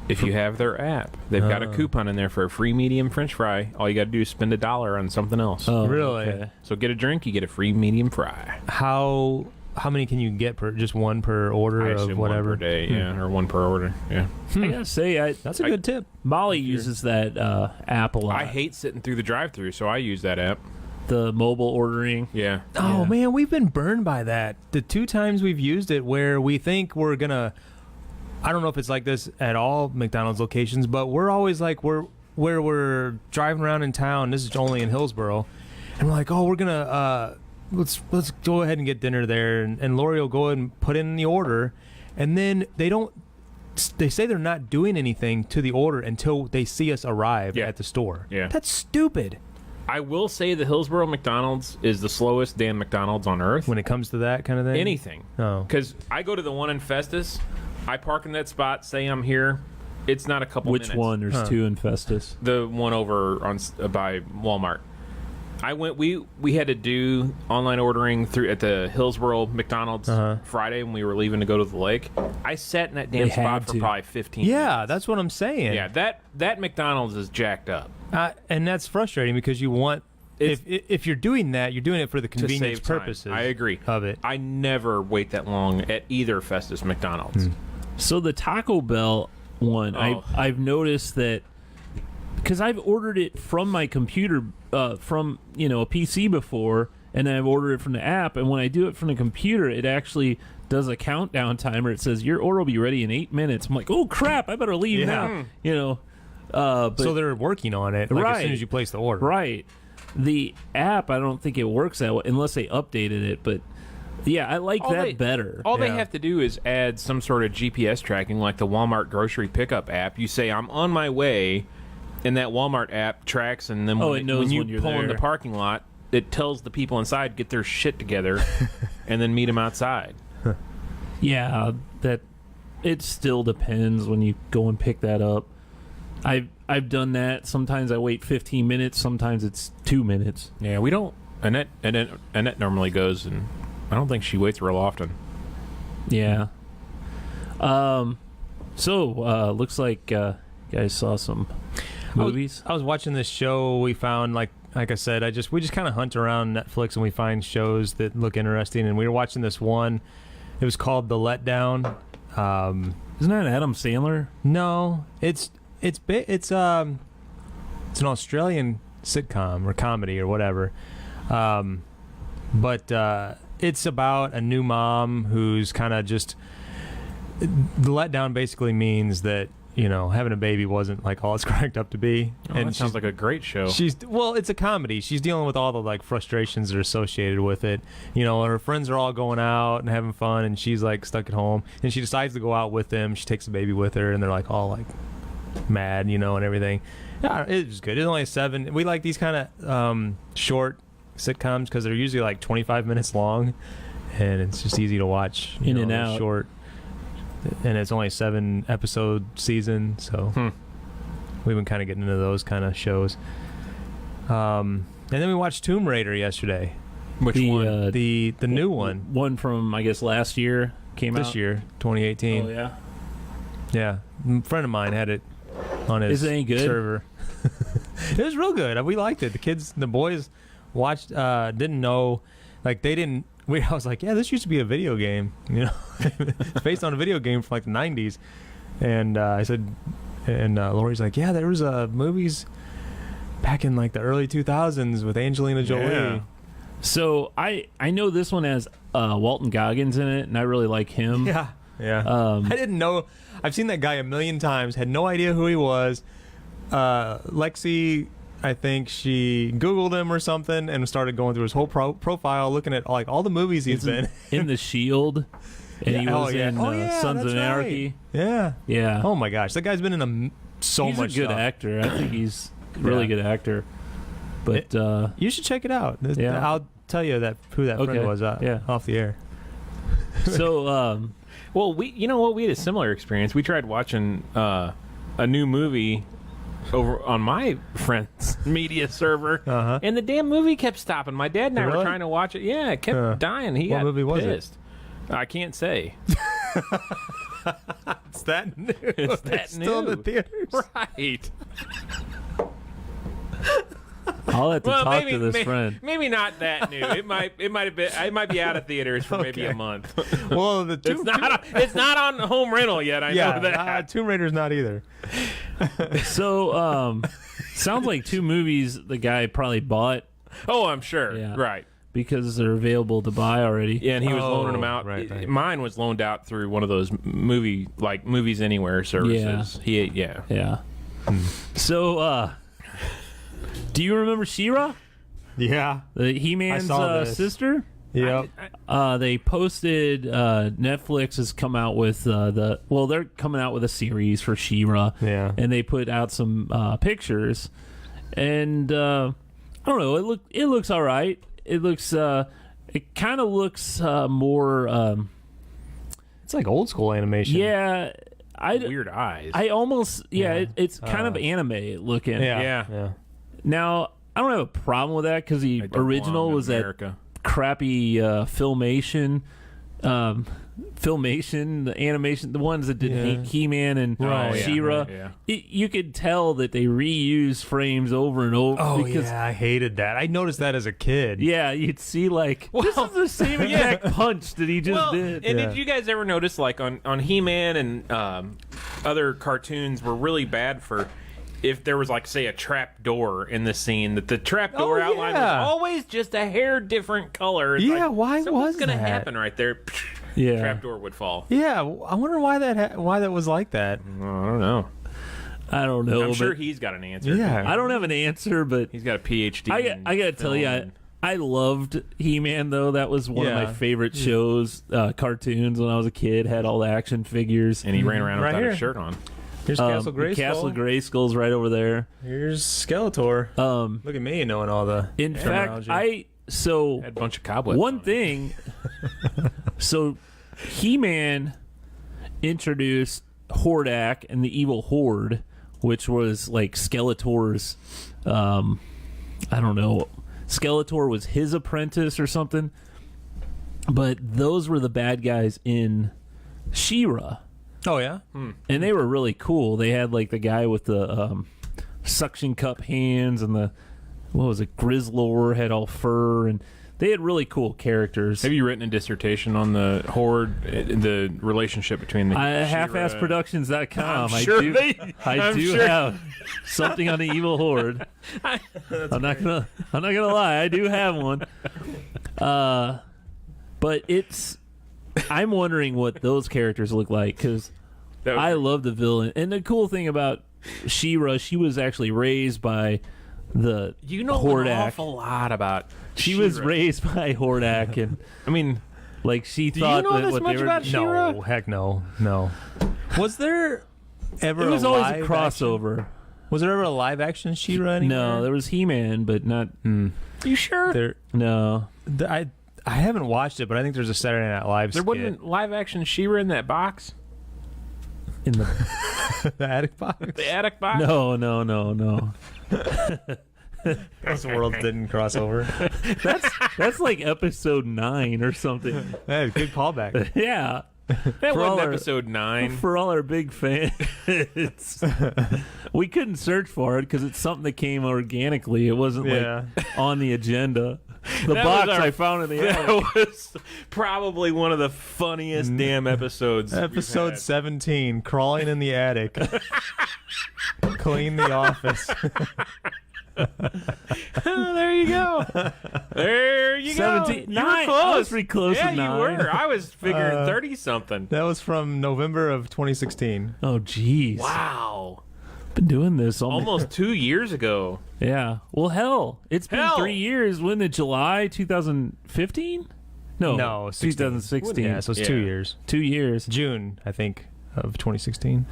If you have their app, they've got a coupon in there for a free medium French fry. All you got to do is spend $1 on something else. Oh, Really? okay. So get a drink, you get a free medium fry. How many can you get per? Just one per order I of assume whatever. one per day, yeah, or one per order. Yeah. I gotta say, That's a good tip. Molly uses that app a lot. I hate sitting through the drive-through, so I use that app. the mobile ordering. Yeah. Oh Yeah. man, we've been burned by that. The 2 times we've used it, where we think we're gonna. I don't know if it's like this at all McDonald's locations, but we're always like where we're driving around in town. This is only in Hillsboro, and we're like, oh, we're gonna let's go ahead and get dinner there, and Lori will go ahead and put in the order, and then they don't. They say they're not doing anything to the order until they see us arrive Yeah. at the store. Yeah. That's stupid I will say the Hillsboro McDonald's is the slowest damn McDonald's on earth. when it comes to that kind of thing. Anything. Oh. Because I go to the one in Festus, I park in that spot, say I'm here. It's not a couple Which minutes. one? There's two in Festus. The one over on by Walmart. I went. We had to do online ordering through at the Hillsboro McDonald's Friday when we were leaving to go to the lake. I sat in that damn They spot had for to. probably 15 Yeah, minutes. that's what I'm saying. Yeah, that McDonald's is jacked up. And that's frustrating because you want if you're doing that, you're doing it for the To convenience save time. purposes. I agree. Of it. I never wait that long at either Festus McDonald's. So the Taco Bell one, Oh. I've noticed that because I've ordered it from my computer, from a PC before, and I've ordered it from the app. And when I do it from the computer, it actually does a countdown timer. It says your order will be ready in 8 minutes. I'm like, oh crap, I better leave Yeah. now. But So they're working on it as Right. soon as you place the order. right, the app, I don't think it works that way unless they updated it. But yeah, I like that better. All they Yeah. have to do is add some sort of GPS tracking like the Walmart grocery pickup app. You say, I'm on my way, and that Walmart app tracks, and then it knows when you when you're pull in the there. parking lot, it tells the people inside, get their shit together, and then meet them outside. Yeah, that it still depends when you go and pick that up. I've done that. Sometimes I wait 15 minutes. Sometimes it's 2 minutes. Yeah, we don't. Annette normally goes, and I don't think she waits real often. Yeah. So looks like you guys saw some movies. I was watching this show we found like I said, we just kind of hunt around Netflix and we find shows that look interesting, and we were watching this one. It was called The Letdown. Isn't that Adam Sandler? No, it's it's an Australian sitcom or comedy or whatever, but it's about a new mom who's kind of just the letdown. Basically means that having a baby wasn't like all it's cracked up to be. And that sounds like a great show. It's a comedy. She's dealing with all the like frustrations that are associated with it. Her friends are all going out and having fun, and she's like stuck at home. And she decides to go out with them. She takes the baby with her, and they're like all like mad, and everything. Yeah, it was good. It's only 7. We like these kind of short sitcoms because they're usually like 25 minutes long, and it's just easy to watch. In and out. Short. And it's only a 7-episode season, so we've been kind of getting into those kind of shows. And then we watched Tomb Raider yesterday. Which one? The new one. One from, I guess, last year came out. This year, 2018. Oh, yeah? Yeah. A friend of mine had it on his Is it any good? server. It was real good. We liked it. The boys watched, didn't know, like they didn't, I was like, yeah, this used to be a video game, It's based on a video game from like the 90s. And I said, and Lori's like, yeah, there was movies back in like the early 2000s with Angelina Jolie. Yeah. So I know this one has Walton Goggins in it, and I really like him. Yeah. I didn't know. I've seen that guy a million times, had no idea who he was. Lexi, I think she Googled him or something and started going through his whole profile, looking at like all the movies he's been in. The Shield, and he was in Sons of that's Anarchy. Right. Yeah. Yeah. Oh my gosh, that guy's been in so He's much. a good stuff. actor. I think he's a really good actor. But you should check it out. Yeah. I'll tell you who that friend was. Off the air. So, well, we had a similar experience. We tried watching a new movie over on my friend's media server, and the damn movie kept stopping. My dad and I were trying to watch it. Yeah, it kept dying. He got movie was pissed. I can't say. It's that new. It's that still in the new. theaters. Right. I'll have to talk to this friend. Maybe not that new. It might be out of theaters for maybe a month. Well, It's not on home rental yet. I know that. Tomb Raider's not either. So, sounds like 2 movies the guy probably bought. Oh, I'm sure. Yeah. Right. Because they're available to buy already. Yeah, and he was loaning them out. Right. Mine was loaned out through one of those Movies Anywhere services. Yeah. So, do you remember She-Ra? Yeah. The He-Man's sister? Yep. They posted Netflix has come out with they're coming out with a series for She-Ra. Yeah. And they put out some pictures, and I don't know. It looks all right. It looks it kind of looks more. It's like old school animation. Yeah. Weird eyes. I almost it's kind of anime looking. Yeah. Now I don't have a problem with that because the original was that crappy Filmation, the animation, the ones that did He-Man and She-Ra. You could tell that they reused frames over and over. Oh because, I hated that. I noticed that as a kid. Yeah, you'd see like this is the same exact punch that he just did. And did you guys ever notice like on He-Man and other cartoons were really bad for if there was like say a trap door in the scene, that the trap door outline was always just a hair different color. It's why was what's gonna that? happen right there? Yeah, trap door would fall. Yeah, I wonder why that was like that. I don't know. I'm sure he's got an answer. Yeah, I don't have an answer, but he's got a PhD. I gotta tell you, I loved He-Man though. That was one of my favorite shows, cartoons when I was a kid. Had all the action figures, and he ran around without his shirt on. Here's Castle Grayskull. Castle Grayskull's right over there. Here's Skeletor. Look at me knowing all the. In fact, had a bunch of cobwebs. One thing. So, He-Man introduced Hordak and the Evil Horde, which was like Skeletor's. I don't know. Skeletor was his apprentice or something. But those were the bad guys in She-Ra. Oh yeah, and they were really cool. They had like the guy with the suction cup hands, and the Grizzlor had all fur, and they had really cool characters. Have you written a dissertation on the horde, the relationship between the halfassproductions.com. I'm sure I do have something on the evil horde. I'm not gonna lie, I do have one. But I'm wondering what those characters look like, because I love the villain. And the cool thing about She-Ra, she was actually raised by the Hordak. An awful lot about She She-Ra. was raised by Hordak, and I mean, like she do thought you know that this what much they were. about She-Ra? No, heck no. Was there ever It was a always a live crossover. action? Was there ever a live action She-Ra anywhere? No, there was He-Man, but not. You sure? No. I haven't watched it, but I think there's a Saturday Night Live There skit. wasn't live action She-Ra in that box? In the the attic box. The attic box? no. Those worlds didn't cross over. That's like episode 9 or something. Hey, good callback. Yeah. That For all wasn't our- episode 9. For all our big fans, we couldn't search for it because it's something that came organically. It wasn't Yeah. like on the agenda. The That box was our- I found in the attic. That was probably one of the funniest damn episodes. we've Episode had. 17, crawling in the attic. Clean the office. There you go. There you 17. go. You were 9. close. I was pretty close Yeah, with 9. you were. I was figuring 30-something. That was from November of 2016. Oh, jeez. Wow. Been doing this Almost 2 years ago. Yeah. Well, hell, it's been Hell. 3 years. When the July 2015? No, 16. 2016. Yeah, so it's Yeah. 2 years. 2 years. June, I think, of 2016.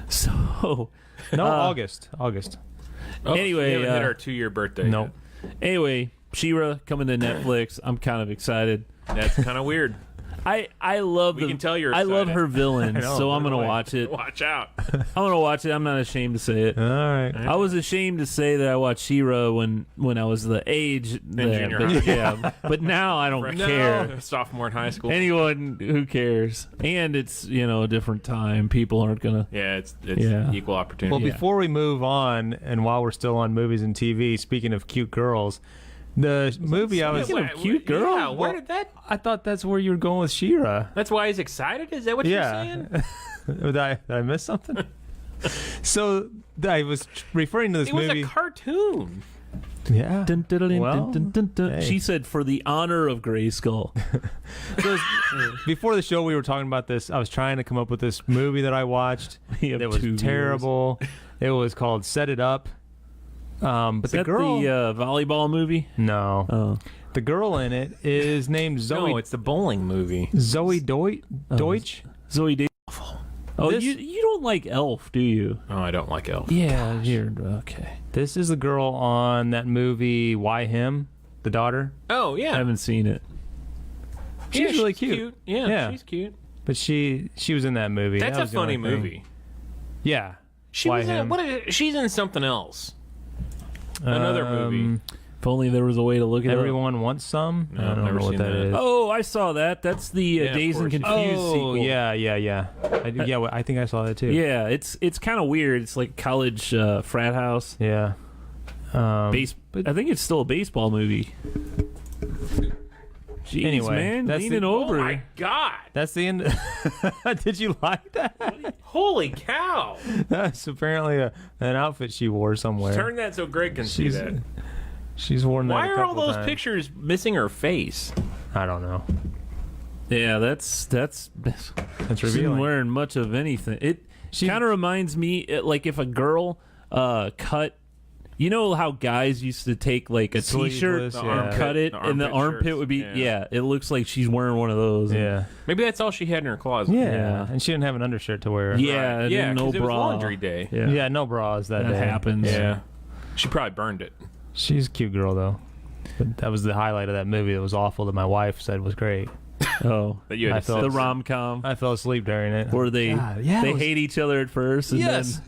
So, No, August. Oh, Anyway, we haven't hit uh, our 2-year birthday. Nope. anyway, She-Ra coming to Netflix. I'm kind of excited. Yet. That's kind of weird. I love We can tell you're I love excited. her villain, I know, so I'm put it gonna away. watch it. Watch out. I'm gonna watch it. I'm not ashamed to say it. All right. I was ashamed to say that I watched She-Ra when I was the age that, junior but, high. yeah, but now I don't care. Sophomore in high school. Anyone who cares, and it's a different time. People aren't gonna. Yeah, it's Yeah. equal opportunity. Well, Yeah. before we move on, and while we're still on movies and TV, speaking of cute girls, the movie I was... Speaking of cute girl? Yeah, where did that... I thought that's where you were going with She-Ra. That's why he's excited? Is that what you're saying? did I miss something? So I was referring to this It was movie. a cartoon. Yeah. Dun, dun, dun, Well, dun, dun, dun. hey. She said, "For the honor of Grayskull." So before the show, we were talking about this. I was trying to come up with this movie that I watched. We have It was 2 viewers. terrible. It was called Set It Up. But Is the that girl, the volleyball movie? no, Oh, the girl in it is named Zoe. No, it's the bowling movie. Zoe Deutsch. Zoe Day. Oh, This- you don't like Elf, do you? Oh, I don't like Elf. Yeah, you're okay. This is the girl on that movie. Why Him? The daughter. Oh, I yeah. haven't seen it. She's really cute. Yeah, Yeah. she's cute. But she was in that movie. That's That a was the funny only thing. movie. Yeah. She Why was him? she's in something else. Another movie. If only there was a way to look at it. Everyone Wants Some. No, I I've don't never know what seen that that. is. Oh, I saw that. That's the Yeah, of Dazed and course. Confused sequel. yeah. I think I saw that too. Yeah, it's kind of weird. It's like a college frat house. Yeah. I think it's still a baseball movie. Jeez, Anyway, man, that's leaning the- over. Oh, my God. That's the end. Did you like that? Holy cow. That's apparently an outfit she wore somewhere. Turn that so Greg can see that. She's worn that. Why a are all couple those times. pictures missing her face? I don't know. Yeah, that's That's She isn't revealing. wearing much of anything. It She- kind of reminds me, like if a girl cut. You know how guys used to take like a Sleeveless, t-shirt yeah. and cut it, The and the armpit armpit shirts, would be yeah. It looks like she's wearing one of those. Yeah. Maybe that's all she had in her closet. Yeah. And she didn't have an undershirt to wear. Yeah, and Yeah, then no 'cause it was bra. laundry day. Yeah, Yeah, no bras that that day. happens. Yeah. She probably burned it. She's a cute girl though. But that was the highlight of that movie. That was awful. That my wife said was great. Oh, That you had I to felt- the censor. rom com I fell asleep during it. where they God, yeah, they it was- hate each other at first, and Yes.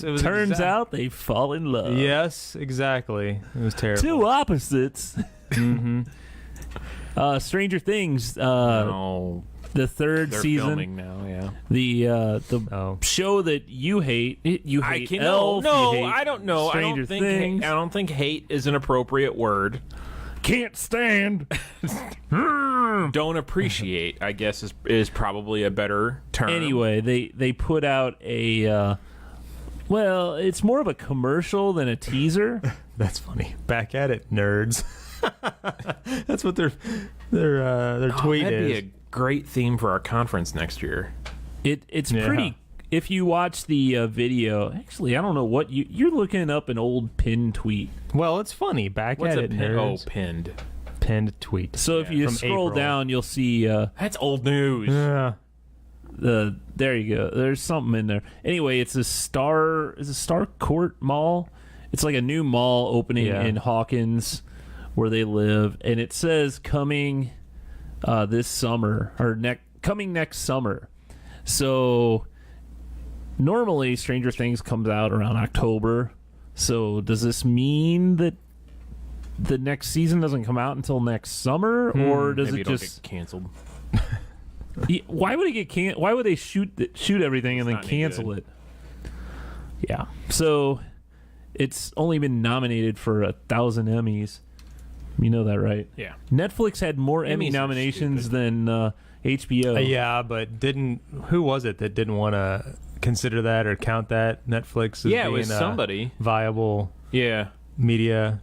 It was then turns out they fall in love. Yes, exactly. It was terrible. Two opposites. Mm-hmm. Stranger Things. No, The third they're season. filming now. Yeah. The Oh. show that you hate. You I hate can Elf. no. you hate I don't know. Stranger I Things. don't think hate is an appropriate word. can't stand. Don't appreciate, I guess, is probably a better term. Anyway, they put out a well, it's more of a commercial than a teaser. That's funny. Back at it, nerds. That's what their tweet that'd is. be a great theme for our conference next year. It's pretty. If you watch the video, actually, I don't know what you're looking up an old pinned tweet. Well, it's funny. Back What's at a it, pin? nerds. Oh, pinned. Pinned tweet. So if you from scroll April. down, you'll see That's old news. Yeah. there you go. There's something in there. Anyway, it's a Star Court Mall. It's like a new mall opening in Hawkins, where they live, and it says coming this summer or coming next summer. So normally Stranger Things comes out around October. So does this mean that the next season doesn't come out until next summer, or does Maybe it it'll just get canceled? Why would it get Why would they shoot everything and then not any cancel good. it? Yeah. So it's only been nominated for 1,000 Emmys. You know that, right? Yeah. Netflix had more Emmy Emmys are nominations than HBO. Yeah, but who was it that didn't want to consider that or count that? Netflix as Yeah, it being was somebody. viable Yeah. media.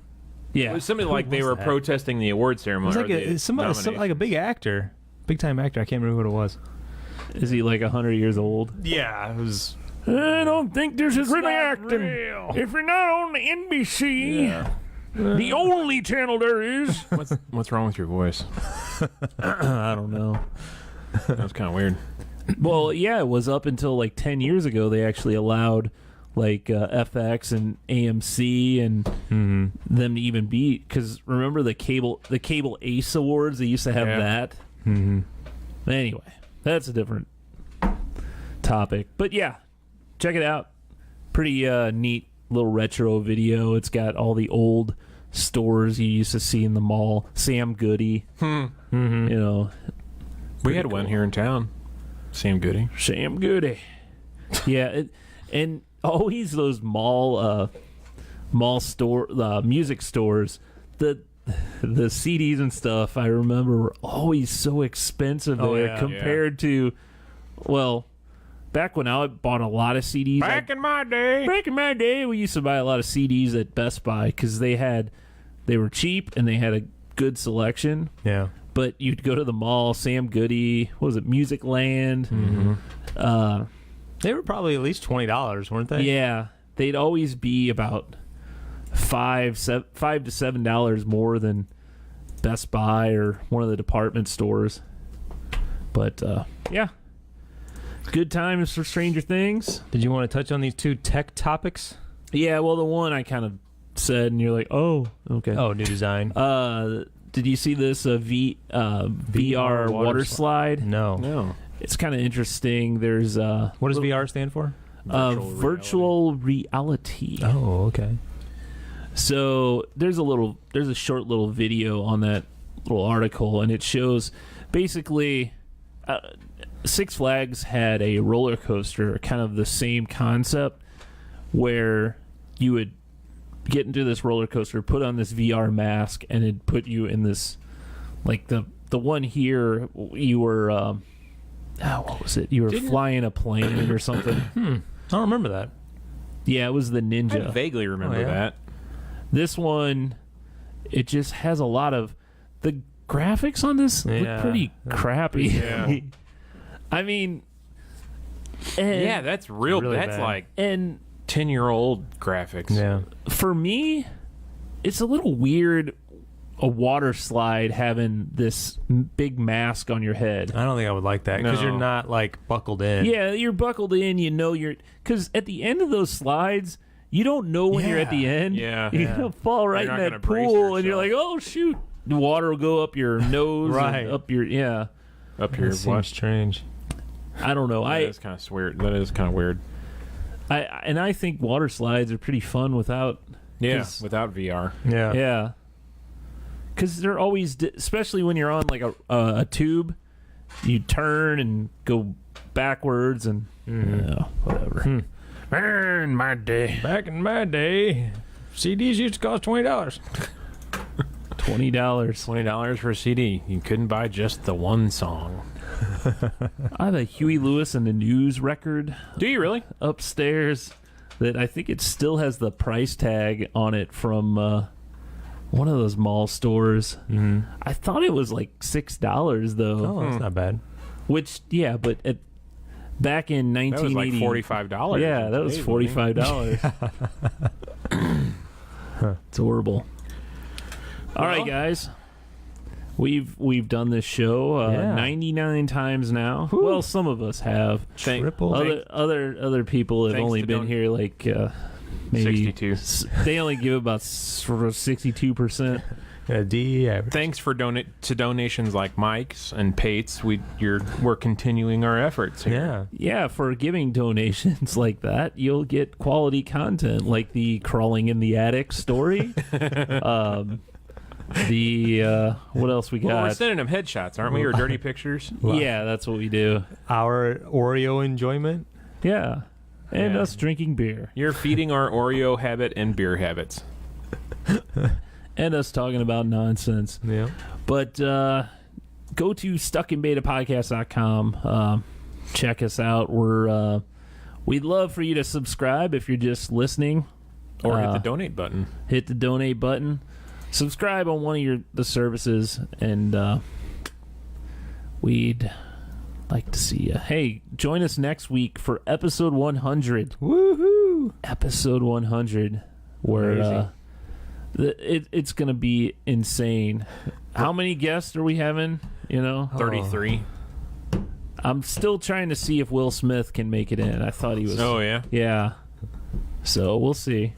Yeah. It was somebody like they was were that? protesting the award It ceremony. was like or the somebody like a big actor, big time actor. I can't remember what it was. Is he like 100 years old? Yeah, it was. I don't think this is really not acting. real. If you're not on the NBC, the only channel there is. What's wrong with your voice? I don't know. That was kind of weird. Well, yeah, it was up until like 10 years ago. They actually allowed like FX and AMC and them to even beat. Because remember the cable Ace Awards? They used to have that. Mm-hmm. Anyway, that's a different topic. But yeah, check it out. Pretty neat little retro video. It's got all the old stores you used to see in the mall. Sam Goody. Mm-hmm. You know, We had one here in town. Sam Goody. Sam Goody. Yeah, and always those mall store music stores. The CDs and stuff I remember were always so expensive there compared to, well, back when I bought a lot of CDs. Back in my day, we used to buy a lot of CDs at Best Buy because they were cheap and they had a good selection. Yeah. But you'd go to the mall, Sam Goody, what was it, Music Land? Mm-hmm. They were probably at least $20, weren't they? Yeah, they'd always be about $5 to $7 more than Best Buy or one of the department stores. But yeah, good times for Stranger Things. Did you want to touch on these two tech topics? Yeah, well, the one I kind of said, and you're like, oh, okay. Oh, new design. Did you see this VR water slide? No. No. It's kind of interesting. There's What does VR stand for? virtual reality. Oh, okay. So there's a short little video on that little article, and it shows basically Six Flags had a roller coaster, kind of the same concept, where you would get into this roller coaster, put on this VR mask, and it'd put you in this, like the one here, you were what was it? You were flying a plane or something. I don't remember that. Yeah, it was the I Ninja. vaguely remember that. This one, it just has a lot of the graphics on this look pretty crappy. Yeah. I mean, Yeah, that's real. Really That's bad. like and 10-year-old graphics. Yeah. for me, it's a little weird. A water slide having this big mask on your head. I don't think I would like that because No. you're not like buckled in. Yeah, you're buckled in. You know because at the end of those slides, you don't know when you're at the end. Yeah. You're Yeah. gonna fall right You're in not that gonna brace pool, and you're like, yourself. oh shoot! The water will go up your nose, Right. and up your Up here. That seems strange. I don't know. That is kind of weird. That is kind of weird. I think water slides are pretty fun without. Yeah, 'cause- without VR. Yeah. Yeah. Because they're always, especially when you're on like a tube, you turn and go backwards and whatever. In my day. Back in my day, CDs used to cost $20. $20. $20 for a CD. You couldn't buy just the one song. I have a Huey Lewis and the News record Do you really? upstairs that I think it still has the price tag on it from one of those mall stores. Mm-hmm. I thought it was like $6 though. Oh, that's not bad. Which, yeah, but back in That was 1980, like $45. yeah, that was $45. It's horrible. All right, guys. We've done this show 99 times now. Whew. Well, some of us have. Triple. Other people have Thanks only to been here like maybe 62. They only give about sort of 62%. D average. Thanks for donations like Mike's and Pate's. We're continuing our efforts here. Yeah. Yeah, for giving donations like that, you'll get quality content like the crawling in the attic story. What else we got? Well, we're sending them headshots, aren't we? Or dirty pictures? Yeah, that's what we do. Our Oreo enjoyment. Yeah. And Yeah. us drinking beer. You're feeding our Oreo habit and beer habits. And us talking about nonsense. Yeah. But go to stuckinbetapodcast.com. Check us out. We'd love for you to subscribe if you're just listening. Or hit the donate button. Hit the donate button. Subscribe on one of the services, and we'd like to see you. Hey, join us next week for episode 100. Woohoo! Episode 100, where it's going to be insane. How many guests are we having? 33. I'm still trying to see if Will Smith can make it in. I thought he was. Oh, yeah? Yeah. So we'll see.